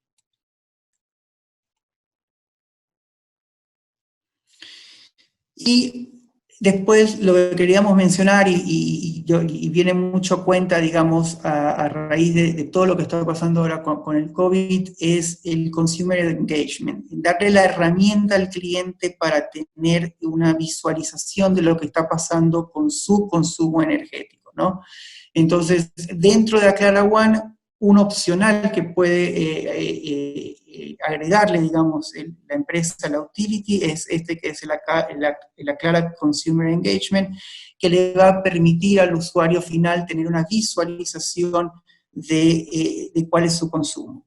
Speaker 4: Y después lo que queríamos mencionar, y viene mucho a cuenta, digamos, a raíz de todo lo que está pasando ahora con el COVID, es el Consumer Engagement. Darle la herramienta al cliente para tener una visualización de lo que está pasando con su consumo energético, ¿no? Entonces, dentro de Aclara One, un opcional que puede agregarle, digamos, la empresa, la utility, es que es el Aclara Consumer Engagement, que le va a permitir al usuario final tener una visualización de cuál es su consumo.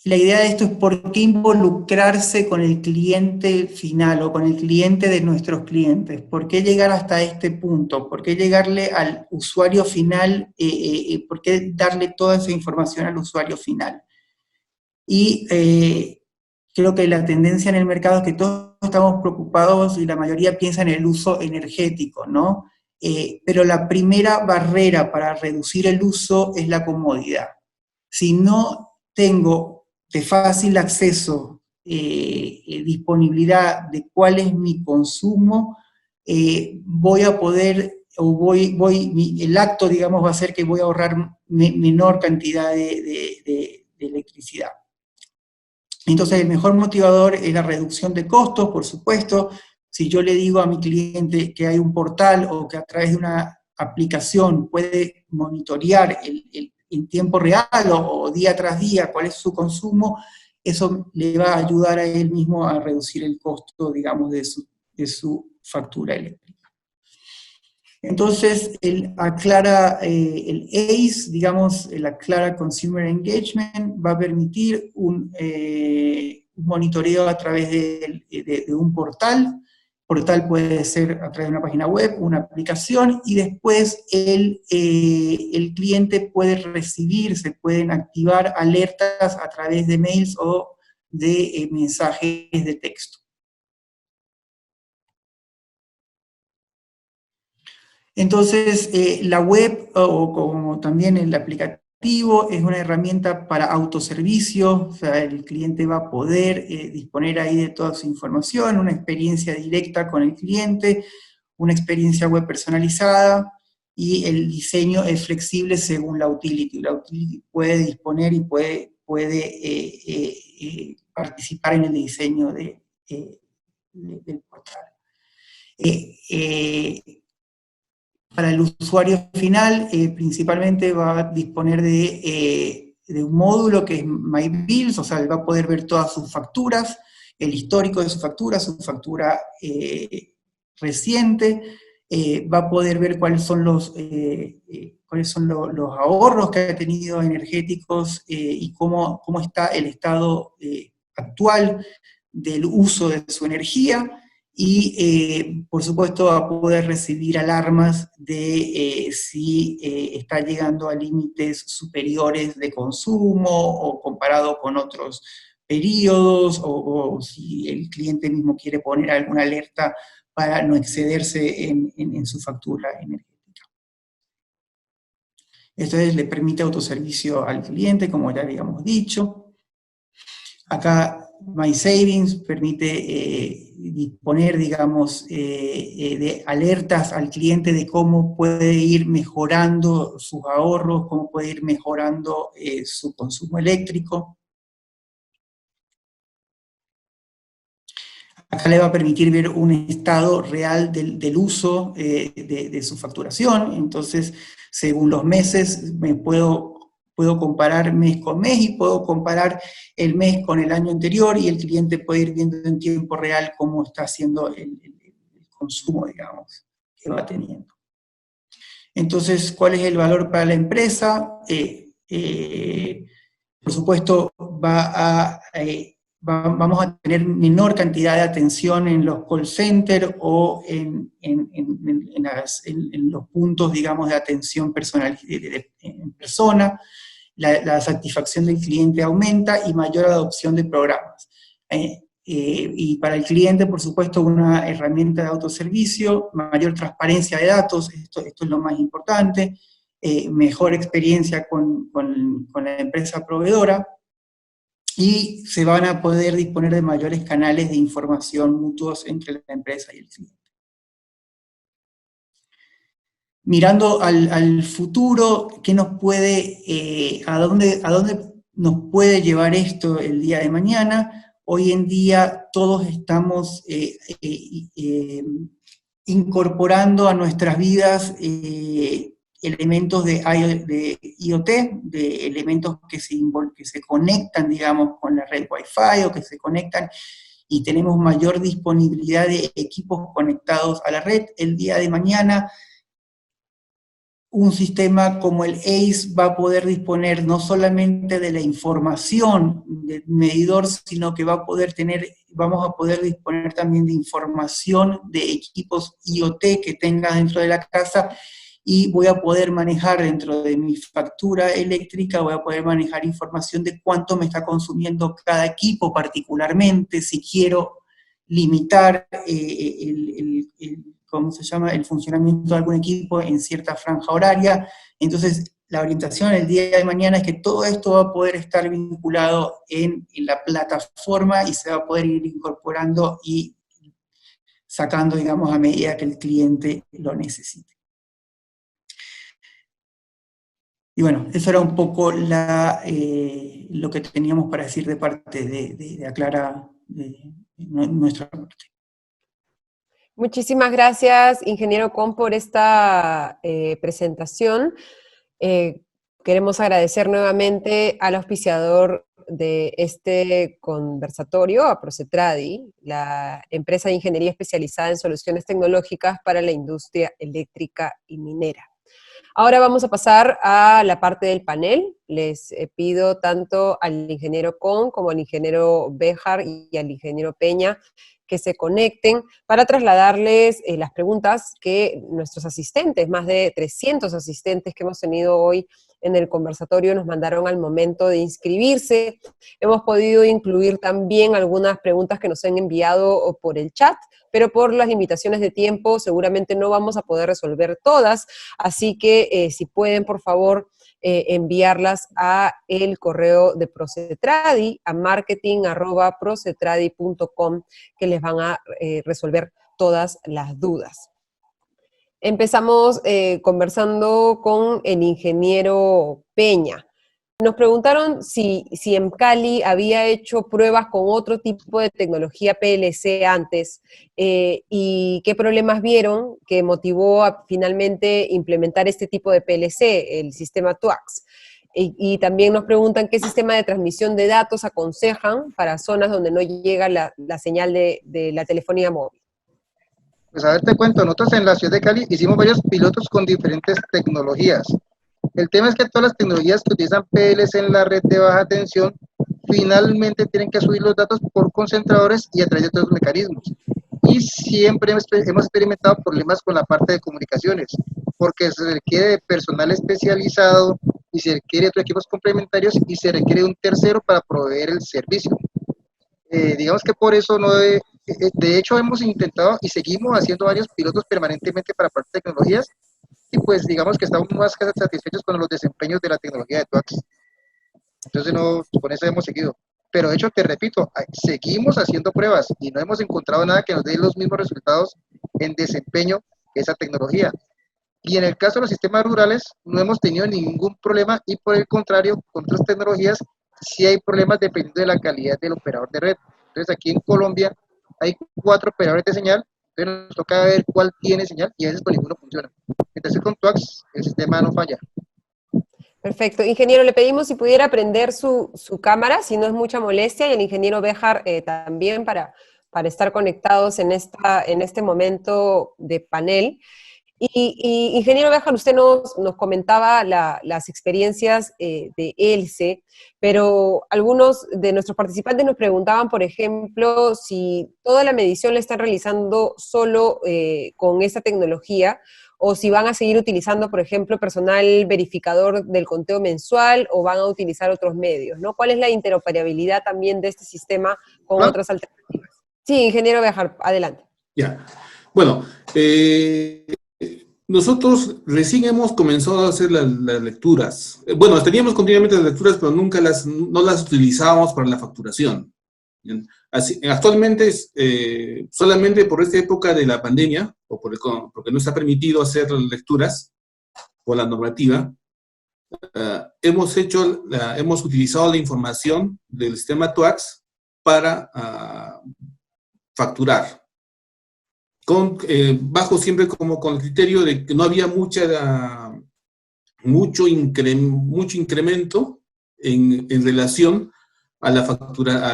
Speaker 4: La idea de esto es por qué involucrarse con el cliente final o con el cliente de nuestros clientes. ¿Por qué llegar hasta este punto? ¿Por qué llegarle al usuario final? ¿Por qué darle toda esa información al usuario final? Y creo que la tendencia en el mercado es que todos estamos preocupados y la mayoría piensa en el uso energético, ¿no? Pero la primera barrera para reducir el uso es la comodidad. Si no tengo de fácil acceso, disponibilidad de cuál es mi consumo, voy a poder, el acto, digamos, va a ser que voy a ahorrar menor cantidad de electricidad. Entonces, el mejor motivador es la reducción de costos, por supuesto. Si yo le digo a mi cliente que hay un portal o que a través de una aplicación puede monitorear en tiempo real o día tras día cuál es su consumo, eso le va a ayudar a él mismo a reducir el costo, digamos, de su factura eléctrica. Entonces, el ACE, digamos, el Aclara Consumer Engagement, va a permitir un monitoreo a través de un portal. Portal puede ser a través de una página web, una aplicación, y después el cliente puede recibir, se pueden activar alertas a través de mails o de mensajes de texto. Entonces, la web, o como también el aplicativo, es una herramienta para autoservicio, o sea, el cliente va a poder disponer ahí de toda su información, una experiencia directa con el cliente, una experiencia web personalizada, y el diseño es flexible según la utility. La utility puede disponer y puede participar en el diseño del portal. Para el usuario final, principalmente va a disponer de un módulo que es My Bills, o sea, va a poder ver todas sus facturas, el histórico de su factura reciente, va a poder ver cuáles son los ahorros que ha tenido energéticos y cómo está el estado actual del uso de su energía, y por supuesto va a poder recibir alarmas de si está llegando a límites superiores de consumo o comparado con otros periodos, o si el cliente mismo quiere poner alguna alerta para no excederse en su factura energética. Esto le permite autoservicio al cliente, como ya habíamos dicho. Acá My Savings permite disponer, digamos, de alertas al cliente de cómo puede ir mejorando sus ahorros, cómo puede ir mejorando su consumo eléctrico. Acá le va a permitir ver un estado real del uso de su facturación. Entonces, según los meses, puedo comparar mes con mes y puedo comparar el mes con el año anterior, y el cliente puede ir viendo en tiempo real cómo está haciendo el consumo, digamos, que va teniendo. Entonces, ¿cuál es el valor para la empresa? Por supuesto, vamos a tener menor cantidad de atención en los call centers o en los puntos, digamos, de atención personal, en persona. La satisfacción del cliente aumenta y mayor adopción de programas. Y para el cliente, por supuesto, una herramienta de autoservicio, mayor transparencia de datos, esto es lo más importante, mejor experiencia con la empresa proveedora, y se van a poder disponer de mayores canales de información mutuos entre la empresa y el cliente. Mirando al futuro, ¿qué nos puede, a dónde nos puede llevar esto el día de mañana? Hoy en día todos estamos incorporando a nuestras vidas elementos de IoT, de elementos que se conectan, digamos, con la red Wi-Fi, o que se conectan, y tenemos mayor disponibilidad de equipos conectados a la red. El día de mañana, un sistema como el ACE va a poder disponer no solamente de la información del medidor, sino que vamos a poder disponer también de información de equipos IoT que tenga dentro de la casa, y voy a poder manejar dentro de mi factura eléctrica, voy a poder manejar información de cuánto me está consumiendo cada equipo particularmente, si quiero limitar ¿cómo se llama?, el funcionamiento de algún equipo en cierta franja horaria. Entonces, la orientación el día de mañana es que todo esto va a poder estar vinculado en la plataforma, y se va a poder ir incorporando y sacando, digamos, a medida que el cliente lo necesite. Y bueno, eso era un poco lo que teníamos para decir de parte de Aclara, de nuestra parte.
Speaker 1: Muchísimas gracias, ingeniero Con, por esta presentación. Queremos agradecer nuevamente al auspiciador de este conversatorio, a Procetradi, la empresa de ingeniería especializada en soluciones tecnológicas para la industria eléctrica y minera. Ahora vamos a pasar a la parte del panel. Les pido tanto al ingeniero Con como al ingeniero Béjar y al ingeniero Peña que se conecten para trasladarles las preguntas que nuestros asistentes, más de 300 asistentes que hemos tenido hoy en el conversatorio, nos mandaron al momento de inscribirse. Hemos podido incluir también algunas preguntas que nos han enviado por el chat, pero por las limitaciones de tiempo seguramente no vamos a poder resolver todas, así que si pueden, por favor, enviarlas a el correo de Procetradi, a marketing@procetradi.com, que les van a resolver todas las dudas. Empezamos conversando con el ingeniero Peña. Nos preguntaron si Emcali había hecho pruebas con otro tipo de tecnología PLC antes y qué problemas vieron que motivó a finalmente implementar este tipo de PLC, el sistema TWACS. Y también nos preguntan qué sistema de transmisión de datos aconsejan para zonas donde no llega la señal de la telefonía móvil.
Speaker 2: Pues a ver, te cuento, nosotros en la ciudad de Cali hicimos varios pilotos con diferentes tecnologías. El tema es que todas las tecnologías que utilizan PLC en la red de baja tensión, finalmente tienen que subir los datos por concentradores y a través de otros mecanismos. Y siempre hemos experimentado problemas con la parte de comunicaciones, porque se requiere de personal especializado y se requiere de otros equipos complementarios y se requiere de un tercero para proveer el servicio. Digamos que por eso de hecho hemos intentado y seguimos haciendo varios pilotos permanentemente para parte de tecnologías y pues digamos que estamos más que satisfechos con los desempeños de la tecnología de TWACS. Entonces no, con eso hemos seguido. Pero de hecho, te repito, seguimos haciendo pruebas y no hemos encontrado nada que nos dé los mismos resultados en desempeño que esa tecnología. Y en el caso de los sistemas rurales, no hemos tenido ningún problema y por el contrario, con otras tecnologías, sí hay problemas dependiendo de la calidad del operador de red. Entonces aquí en Colombia hay 4 operadores de señal, entonces nos toca ver cuál tiene señal y a veces con ninguno funciona. Entonces con TWACS el sistema no falla.
Speaker 1: Perfecto. Ingeniero, le pedimos si pudiera prender su cámara, si no es mucha molestia, y el ingeniero Béjar también para estar conectados en este momento de panel. Y ingeniero Béjar, usted nos comentaba las experiencias de ELCE, pero algunos de nuestros participantes nos preguntaban, por ejemplo, si toda la medición la están realizando solo con esta tecnología, o si van a seguir utilizando, por ejemplo, personal verificador del conteo mensual, o van a utilizar otros medios, ¿no? ¿Cuál es la interoperabilidad también de este sistema con otras alternativas? Sí, ingeniero Béjar, adelante.
Speaker 3: Ya. Bueno, nosotros recién hemos comenzado a hacer las lecturas. Bueno, teníamos continuamente las lecturas, pero nunca no las utilizábamos para la facturación. Actualmente, solamente por esta época de la pandemia, o porque no está permitido hacer lecturas por la normativa, hemos utilizado la información del sistema TWACS para facturar. Bajo siempre como con el criterio de que no había mucho incremento en relación a la factura,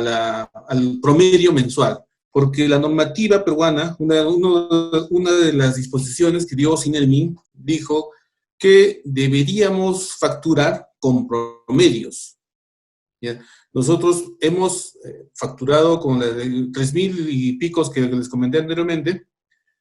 Speaker 3: al promedio mensual, porque la normativa peruana, una de las disposiciones que dio Sinelmin, dijo que deberíamos facturar con promedios. ¿Ya? Nosotros hemos facturado con las 3.000 y picos que les comenté anteriormente,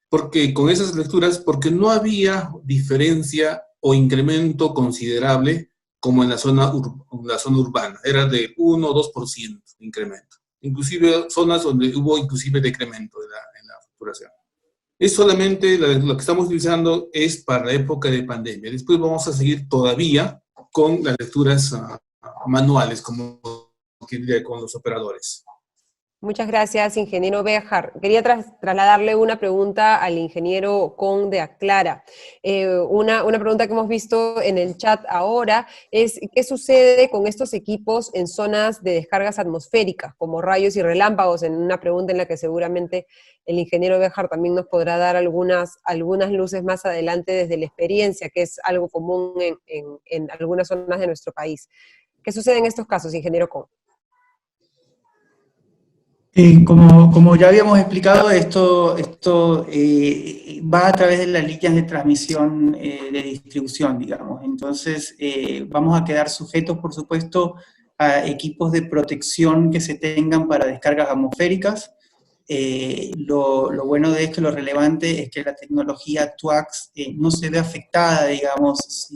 Speaker 3: porque con esas lecturas, porque no había diferencia o incremento considerable como en la zona urbana, era de 1 o 2% de incremento. Inclusive zonas donde hubo inclusive decremento en la facturación. Es solamente lo que estamos utilizando es para la época de pandemia. Después vamos a seguir todavía con las lecturas manuales, como con los operadores.
Speaker 1: Muchas gracias, ingeniero Béjar. Quería trasladarle una pregunta al ingeniero Con de Aclara. Una pregunta que hemos visto en el chat ahora es ¿qué sucede con estos equipos en zonas de descargas atmosféricas, como rayos y relámpagos? En una pregunta en la que seguramente el ingeniero Béjar también nos podrá dar algunas luces más adelante desde la experiencia, que es algo común en algunas zonas de nuestro país. ¿Qué sucede en estos casos, ingeniero Con?
Speaker 4: Como ya habíamos explicado, esto va a través de las líneas de transmisión de distribución, digamos. Entonces, vamos a quedar sujetos, por supuesto, a equipos de protección que se tengan para descargas atmosféricas. Lo bueno de esto, lo relevante, es que la tecnología TWACS no se ve afectada, digamos,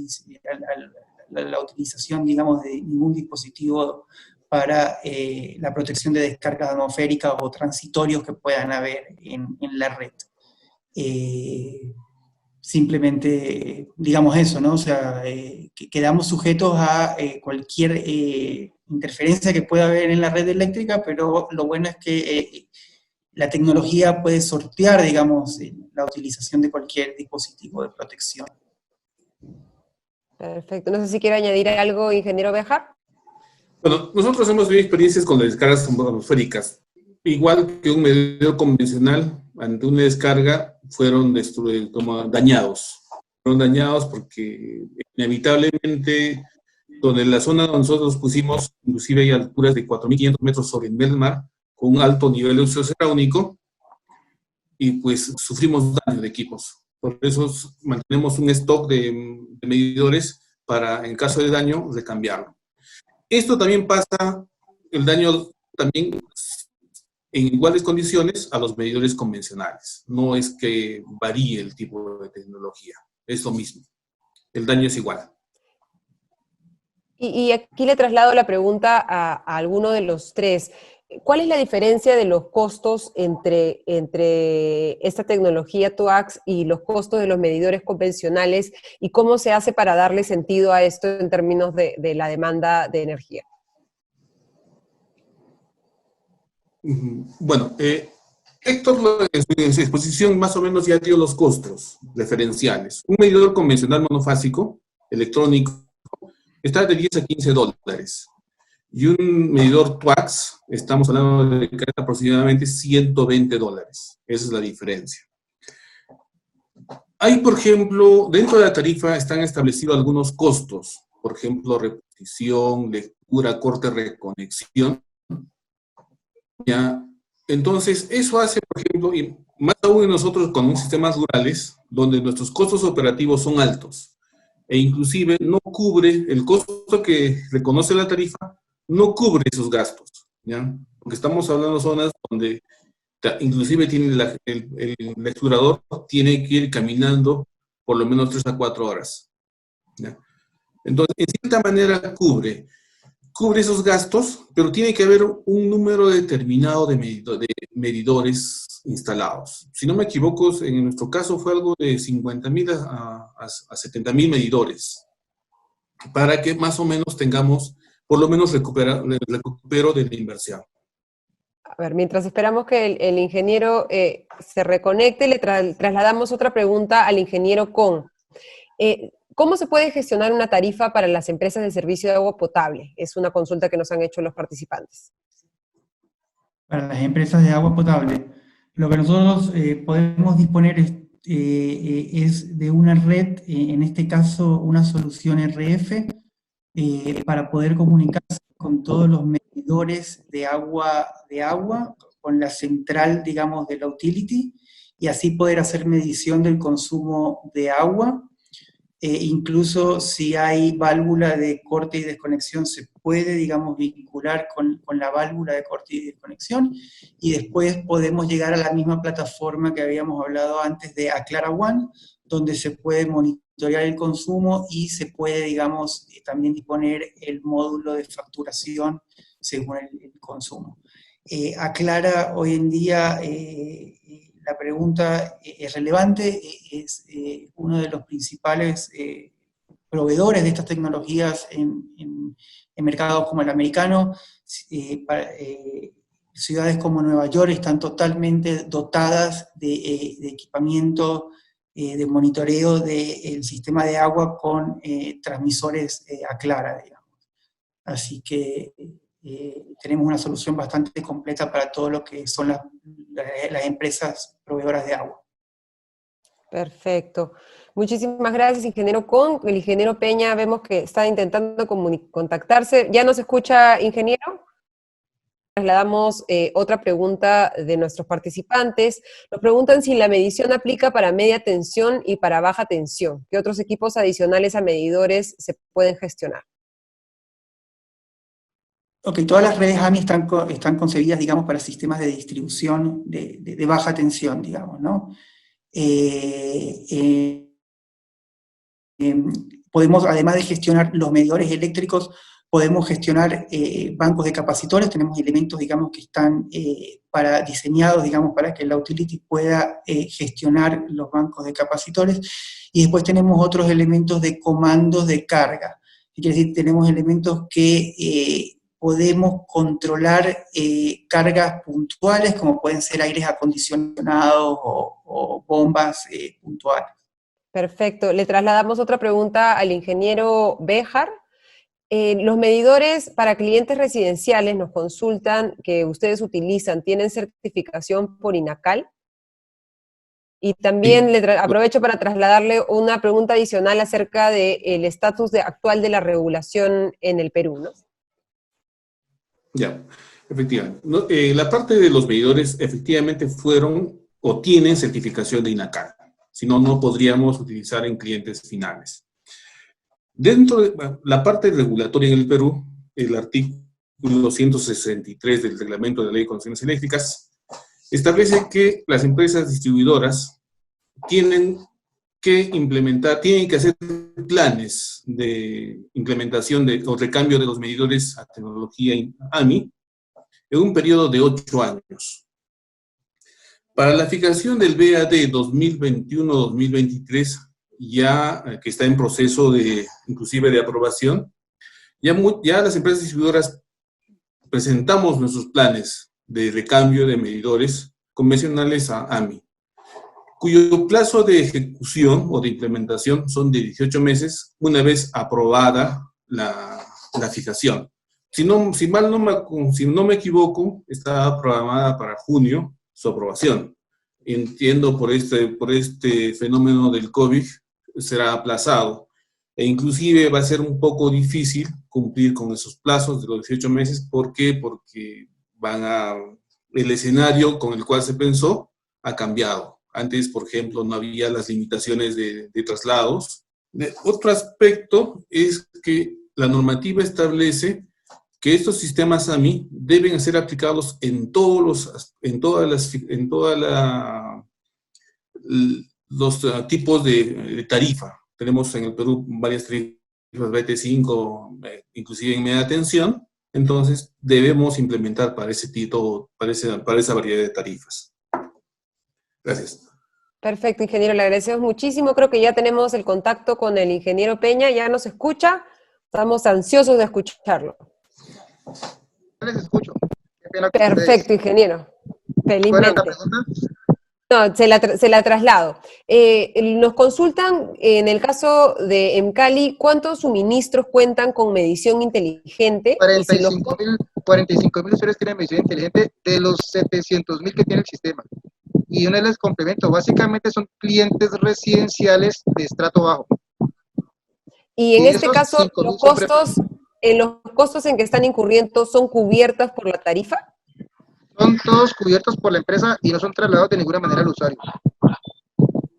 Speaker 4: a la utilización, digamos, de ningún dispositivo para la protección de descargas atmosféricas o transitorios que puedan haber en la red. Simplemente, digamos eso, ¿no? O sea, que quedamos sujetos a cualquier interferencia que pueda haber en la red eléctrica, pero lo bueno es que la tecnología puede sortear, digamos, la utilización de cualquier dispositivo de protección.
Speaker 1: Perfecto. No sé si quiere añadir algo, ingeniero Béjar.
Speaker 3: Bueno, nosotros hemos tenido experiencias con las descargas atmosféricas. Igual que un medidor convencional, ante una descarga fueron dañados. Fueron dañados porque inevitablemente donde en la zona donde nosotros pusimos, inclusive hay alturas de 4.500 metros sobre el nivel del mar, con un alto nivel oceanográfico, y pues sufrimos daño de equipos. Por eso mantenemos un stock de medidores para, en caso de daño, recambiarlo. Esto también pasa, el daño también en iguales condiciones a los medidores convencionales. No es que varíe el tipo de tecnología, es lo mismo. El daño es igual.
Speaker 1: Y aquí le traslado la pregunta a alguno de los tres. ¿Cuál es la diferencia de los costos entre esta tecnología TWACS y los costos de los medidores convencionales? ¿Y cómo se hace para darle sentido a esto en términos de la demanda de energía?
Speaker 3: Bueno, Héctor en su exposición más o menos ya dio los costos referenciales. Un medidor convencional monofásico, electrónico, está de 10 a 15 dólares. Y un medidor TWACS, estamos hablando de aproximadamente 120 dólares. Esa es la diferencia. Hay, por ejemplo, dentro de la tarifa están establecidos algunos costos. Por ejemplo, reposición, lectura, corte, reconexión. ¿Ya? Entonces, eso hace, por ejemplo, y más aún en nosotros con sistemas rurales, donde nuestros costos operativos son altos, e inclusive no cubre, el costo que reconoce la tarifa, no cubre esos gastos, ¿ya? Porque estamos hablando de zonas donde inclusive tiene el explorador tiene que ir caminando por lo menos 3 a 4 horas, ¿ya? Entonces, en cierta manera cubre esos gastos, pero tiene que haber un número determinado de medidores instalados. Si no me equivoco, en nuestro caso fue algo de 50.000 a 70.000 medidores, para que más o menos tengamos, por lo menos recupero de la inversión.
Speaker 1: A ver, mientras esperamos que el ingeniero se reconecte, le trasladamos otra pregunta al ingeniero Con. ¿Cómo se puede gestionar una tarifa para las empresas de servicio de agua potable? Es una consulta que nos han hecho los participantes.
Speaker 4: Para las empresas de agua potable, lo que nosotros podemos disponer es de una red, en este caso una solución RF, para poder comunicarse con todos los medidores de agua, con la central, digamos, de la utility, y así poder hacer medición del consumo de agua. Incluso si hay válvula de corte y desconexión, se puede, digamos, vincular con la válvula de corte y desconexión, y después podemos llegar a la misma plataforma que habíamos hablado antes de Aclara One, donde se puede monitorear el consumo y se puede, digamos, también disponer el módulo de facturación según el consumo. Aclara hoy en día, la pregunta es relevante, es uno de los principales proveedores de estas tecnologías en mercados como el americano. Ciudades como Nueva York están totalmente dotadas de equipamiento de monitoreo del sistema de agua con transmisores Aclara, digamos. Así que tenemos una solución bastante completa para todo lo que son las empresas proveedoras de agua.
Speaker 1: Perfecto. Muchísimas gracias, ingeniero Con. El ingeniero Peña vemos que está intentando contactarse. ¿Ya nos escucha, ingeniero? Trasladamos otra pregunta de nuestros participantes. Nos preguntan si la medición aplica para media tensión y para baja tensión. ¿Qué otros equipos adicionales a medidores se pueden gestionar?
Speaker 4: Ok, todas las redes AMI están concebidas, digamos, para sistemas de distribución de baja tensión, digamos, ¿no? Podemos, además de gestionar los medidores eléctricos, podemos gestionar bancos de capacitores. Tenemos elementos, digamos, que están diseñados, digamos, para que la utility pueda gestionar los bancos de capacitores. Y después tenemos otros elementos de comandos de carga. Quiere decir, tenemos elementos que podemos controlar cargas puntuales, como pueden ser aires acondicionados o bombas puntuales.
Speaker 1: Perfecto. Le trasladamos otra pregunta al ingeniero Béjar. Los medidores para clientes residenciales nos consultan que ustedes utilizan, ¿tienen certificación por INACAL? Y también aprovecho para trasladarle una pregunta adicional acerca del estatus actual de la regulación en el Perú, ¿no?
Speaker 3: Ya, efectivamente. La parte de los medidores efectivamente fueron o tienen certificación de INACAR. Si no, no podríamos utilizar en clientes finales. Dentro de la parte regulatoria en el Perú, el artículo 163 del Reglamento de la Ley de Concesiones Eléctricas establece que las empresas distribuidoras tienen que hacer planes de implementación o recambio de los medidores a tecnología AMI en un periodo de 8 años. Para la fijación del BAD 2021-2023, ya que está en proceso inclusive de aprobación, ya las empresas distribuidoras presentamos nuestros planes de recambio de medidores convencionales a AMI, cuyo plazo de ejecución o de implementación son de 18 meses, una vez aprobada la fijación. Si no me equivoco, está programada para junio su aprobación. Entiendo por este fenómeno del COVID será aplazado. E inclusive va a ser un poco difícil cumplir con esos plazos de los 18 meses. ¿Por qué? Porque el escenario con el cual se pensó ha cambiado. Antes, por ejemplo, no había las limitaciones de traslados. Otro aspecto es que la normativa establece que estos sistemas AMI deben ser aplicados en todos los tipos de tarifa. Tenemos en el Perú varias tarifas BT5, inclusive en media tensión, entonces debemos implementar para esa variedad de tarifas. Gracias.
Speaker 1: Perfecto, ingeniero, le agradecemos muchísimo. Creo que ya tenemos el contacto con el ingeniero Peña, ya nos escucha. Estamos ansiosos de escucharlo.
Speaker 2: Les escucho. Qué pena con
Speaker 1: Perfecto,
Speaker 2: ustedes.
Speaker 1: ingeniero. Felizmente.
Speaker 2: ¿Cuál es la pregunta?
Speaker 1: No, se la traslado. Nos consultan, en el caso de Emcali, ¿cuántos suministros cuentan con medición inteligente?
Speaker 2: 45.000 usuarios tienen medición inteligente de los 700.000 que tiene el sistema. Y una les complemento, básicamente son clientes residenciales de estrato bajo.
Speaker 1: Y en
Speaker 2: Y
Speaker 1: este
Speaker 2: esos
Speaker 1: caso,
Speaker 2: 5.000
Speaker 1: los costos en que están incurriendo son cubiertos por la tarifa.
Speaker 2: Son todos cubiertos por la empresa y no son trasladados de ninguna manera al usuario.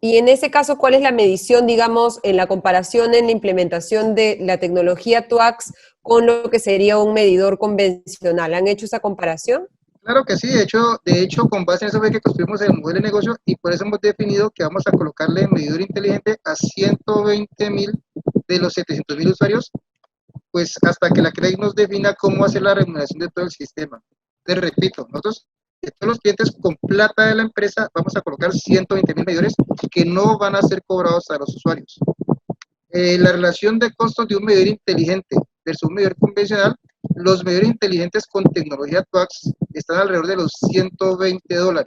Speaker 1: Y en ese caso, ¿cuál es la medición, digamos, en la comparación en la implementación de la tecnología TWACS con lo que sería un medidor convencional? ¿Han hecho esa comparación?
Speaker 2: Claro que sí, de hecho, con base en eso fue que construimos el modelo de negocio y por eso hemos definido que vamos a colocarle medidor inteligente a 120.000 de los 700.000 usuarios, pues hasta que la CREI nos defina cómo hacer la remuneración de todo el sistema. Te repito, nosotros, de todos los clientes con plata de la empresa, vamos a colocar 120.000 medidores que no van a ser cobrados a los usuarios. La relación de costos de un medidor inteligente versus un medidor convencional, los medidores inteligentes con tecnología TWACS están alrededor de los $120.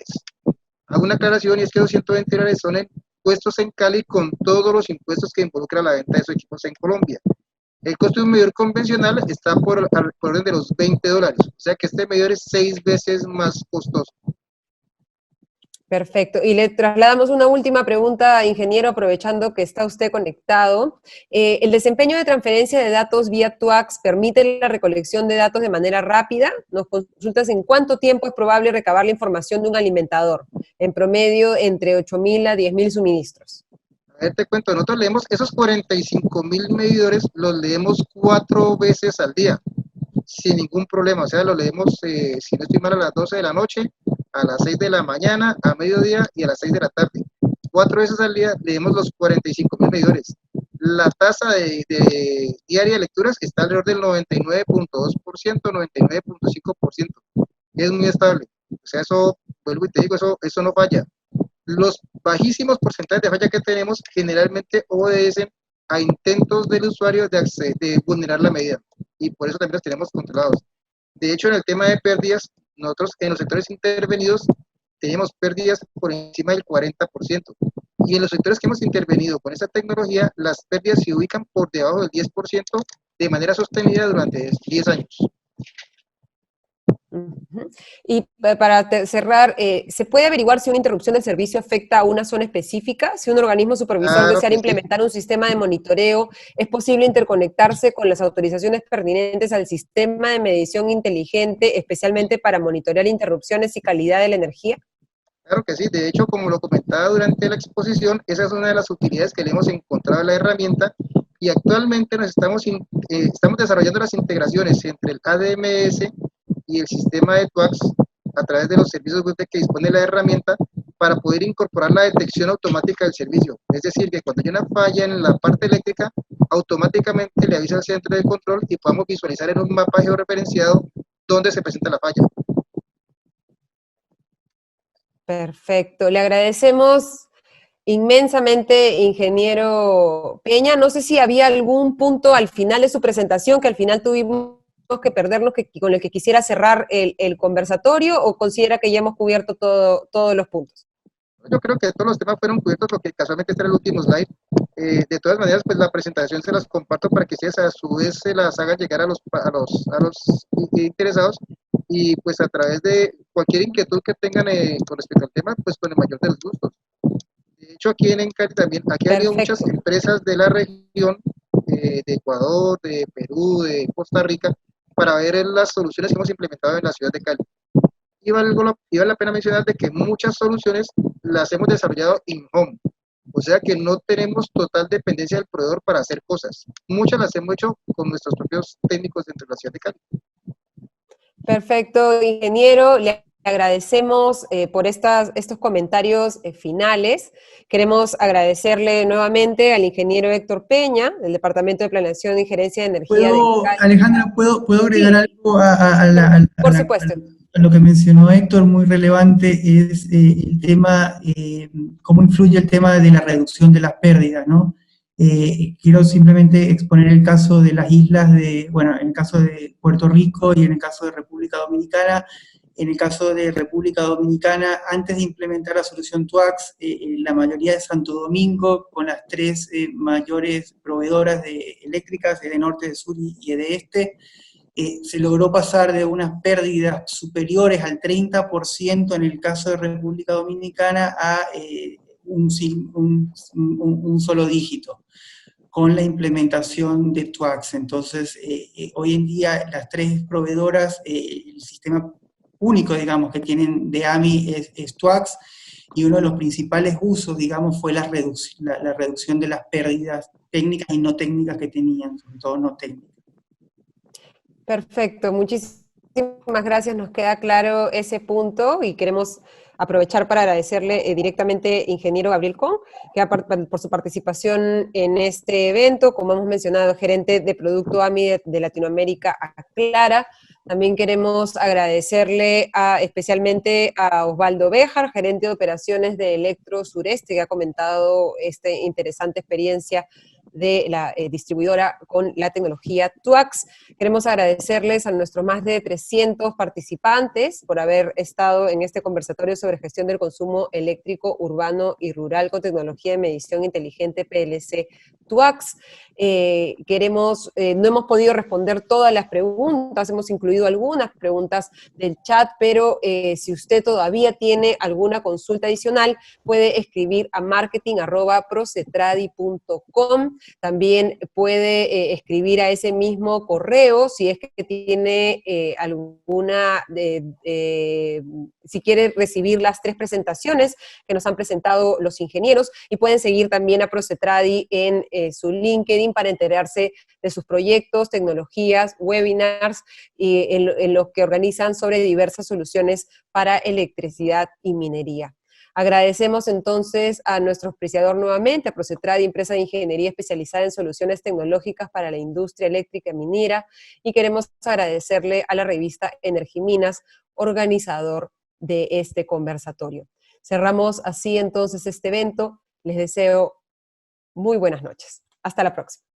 Speaker 2: Hago una aclaración y es que los $120 son impuestos en Cali con todos los impuestos que involucra la venta de esos equipos en Colombia. El costo de un medidor convencional está por orden de los $20, o sea que este medidor es 6 veces más costoso.
Speaker 1: Perfecto. Y le trasladamos una última pregunta, ingeniero, aprovechando que está usted conectado. ¿El desempeño de transferencia de datos vía TWACS permite la recolección de datos de manera rápida? Nos consultas en cuánto tiempo es probable recabar la información de un alimentador, en promedio entre 8.000 a 10.000 suministros.
Speaker 2: A ver, te cuento, nosotros leemos esos 45.000 medidores, los leemos 4 veces al día, sin ningún problema. O sea, los leemos, si no estoy mal, a las 12 de la noche, a las 6 de la mañana, a mediodía y a las 6 de la tarde. 4 veces al día leemos los 45.000 medidores. La tasa de diaria de lecturas está alrededor del 99.2%, 99.5%. Es muy estable. O sea, eso, vuelvo y te digo, eso no falla. Los bajísimos porcentajes de falla que tenemos generalmente obedecen a intentos del usuario de vulnerar la medida, y por eso también los tenemos controlados. De hecho, en el tema de pérdidas, nosotros en los sectores intervenidos tenemos pérdidas por encima del 40%, y en los sectores que hemos intervenido con esta tecnología, las pérdidas se ubican por debajo del 10% de manera sostenida durante 10 años.
Speaker 1: Ujú. Y para cerrar, ¿se puede averiguar si una interrupción del servicio afecta a una zona específica? Si un organismo supervisor
Speaker 2: Claro
Speaker 1: deseara
Speaker 2: que sí.
Speaker 1: implementar un sistema de monitoreo, ¿es posible interconectarse con las autorizaciones pertinentes al sistema de medición inteligente, especialmente para monitorear interrupciones y calidad de la energía?
Speaker 2: Claro que sí, de hecho, como lo comentaba durante la exposición, esa es una de las utilidades que le hemos encontrado a la herramienta y actualmente estamos desarrollando las integraciones entre el ADMS y el sistema de TWACS a través de los servicios web que dispone la herramienta para poder incorporar la detección automática del servicio. Es decir, que cuando hay una falla en la parte eléctrica, automáticamente le avisa al centro de control y podamos visualizar en un mapa georreferenciado dónde se presenta la falla.
Speaker 1: Perfecto. Le agradecemos inmensamente, ingeniero Peña. No sé si había algún punto al final de su presentación que al final tuvimos que perdernos con el que quisiera cerrar el conversatorio, o considera que ya hemos cubierto todos los puntos.
Speaker 2: Yo creo que todos los temas fueron cubiertos porque casualmente este era el último slide. De todas maneras, pues la presentación se las comparto para que ustedes a su vez se las hagan llegar a los interesados y pues a través de cualquier inquietud que tengan con respecto al tema, pues con el mayor de los gustos. De hecho, aquí en Encari también, aquí ha habido muchas
Speaker 1: Perfecto.
Speaker 2: empresas de la región, de Ecuador, de Perú, de Costa Rica, para ver las soluciones que hemos implementado en la ciudad de Cali. Y vale la pena mencionar de que muchas soluciones las hemos desarrollado in-home, o sea que no tenemos total dependencia del proveedor para hacer cosas. Muchas las hemos hecho con nuestros propios técnicos dentro de la ciudad de Cali.
Speaker 1: Perfecto, ingeniero. Le agradecemos por estos comentarios finales. Queremos agradecerle nuevamente al ingeniero Héctor Peña, del Departamento de Planeación y Gerencia de Energía de Cali.
Speaker 4: Alejandra, ¿puedo agregar
Speaker 1: Sí,
Speaker 4: algo a
Speaker 1: por supuesto.
Speaker 4: a lo que mencionó Héctor? Muy relevante es el tema, cómo influye el tema de la reducción de las pérdidas, ¿no? Quiero simplemente exponer el caso de las islas bueno, en el caso de Puerto Rico y en el caso de República Dominicana. En el caso de República Dominicana, antes de implementar la solución TWACS, la mayoría de Santo Domingo, con las tres mayores proveedoras eléctricas, de norte, de sur y de este, se logró pasar de unas pérdidas superiores al 30% en el caso de República Dominicana a un solo dígito con la implementación de TWACS. Entonces, hoy en día las tres proveedoras, el sistema único, digamos, que tienen de AMI es TWACS, y uno de los principales usos, digamos, fue la reducción de las pérdidas técnicas y no técnicas que tenían, sobre todo no técnicas.
Speaker 1: Perfecto, muchísimas gracias, nos queda claro ese punto y queremos aprovechar para agradecerle directamente ingeniero Gabriel Con, que por su participación en este evento, como hemos mencionado, gerente de Producto AMI de Latinoamérica, Aclara. También queremos agradecerle especialmente a Osvaldo Béjar, gerente de operaciones de Electro Sureste, que ha comentado esta interesante experiencia de la distribuidora con la tecnología TWACS. Queremos agradecerles a nuestros más de 300 participantes por haber estado en este conversatorio sobre gestión del consumo eléctrico urbano y rural con tecnología de medición inteligente PLC TWACS. No hemos podido responder todas las preguntas, hemos incluido algunas preguntas del chat, pero si usted todavía tiene alguna consulta adicional, puede escribir a marketing@procetradi.com. También puede escribir a ese mismo correo si es que tiene si quiere recibir las 3 presentaciones que nos han presentado los ingenieros, y pueden seguir también a Procetradi en su LinkedIn para enterarse de sus proyectos, tecnologías, webinars en los que organizan sobre diversas soluciones para electricidad y minería. Agradecemos entonces a nuestro auspiciador nuevamente, a Procetradi, empresa de ingeniería especializada en soluciones tecnológicas para la industria eléctrica y minera, y queremos agradecerle a la revista Energiminas, organizador de este conversatorio. Cerramos así entonces este evento. Les deseo muy buenas noches. Hasta la próxima.